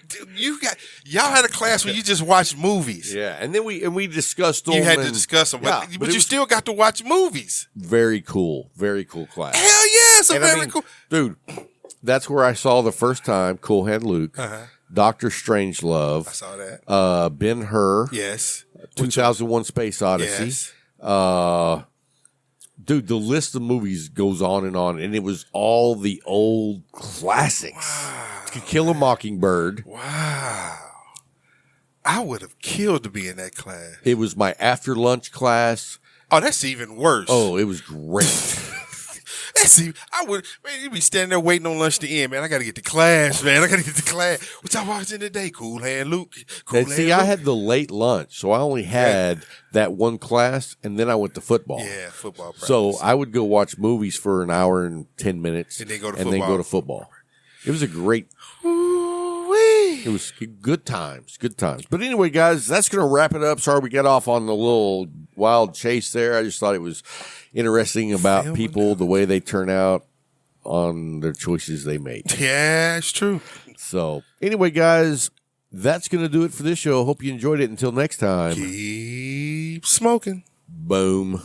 Dude, y'all had a class where you just watched movies.
Yeah. And then we discussed them.
You had to discuss them, but you still got to watch movies.
Very cool. Very cool class.
Hell yeah, it's very cool.
Dude, that's where I saw the first time Cool Hand Luke, Dr. Strangelove.
I saw that.
Ben-Hur.
Yes.
2001 Space Odyssey.
Yes.
Dude, the list of movies goes on, and it was all the old classics.
Wow.
To Kill a Mockingbird.
Wow. I would have killed to be in that class.
It was my after lunch class.
Oh, that's even worse.
Oh, it was great.
You'd be standing there waiting on lunch to end, man. I got to get to class, man. I got to get to class. What y'all watching today? Cool Hand Luke.
I had the late lunch, so I only had that one class, and then I went to football.
Yeah, football practice.
So I would go watch movies for an hour and 10 minutes.
And then go to football.
It was a great... It was good times. But anyway, guys, that's going to wrap it up. Sorry we got off on the little wild chase there. I just thought it was interesting about people, the way they turn out on their choices they make.
Yeah, it's true.
So anyway, guys, that's going to do it for this show. Hope you enjoyed it. Until next time.
Keep smoking.
Boom.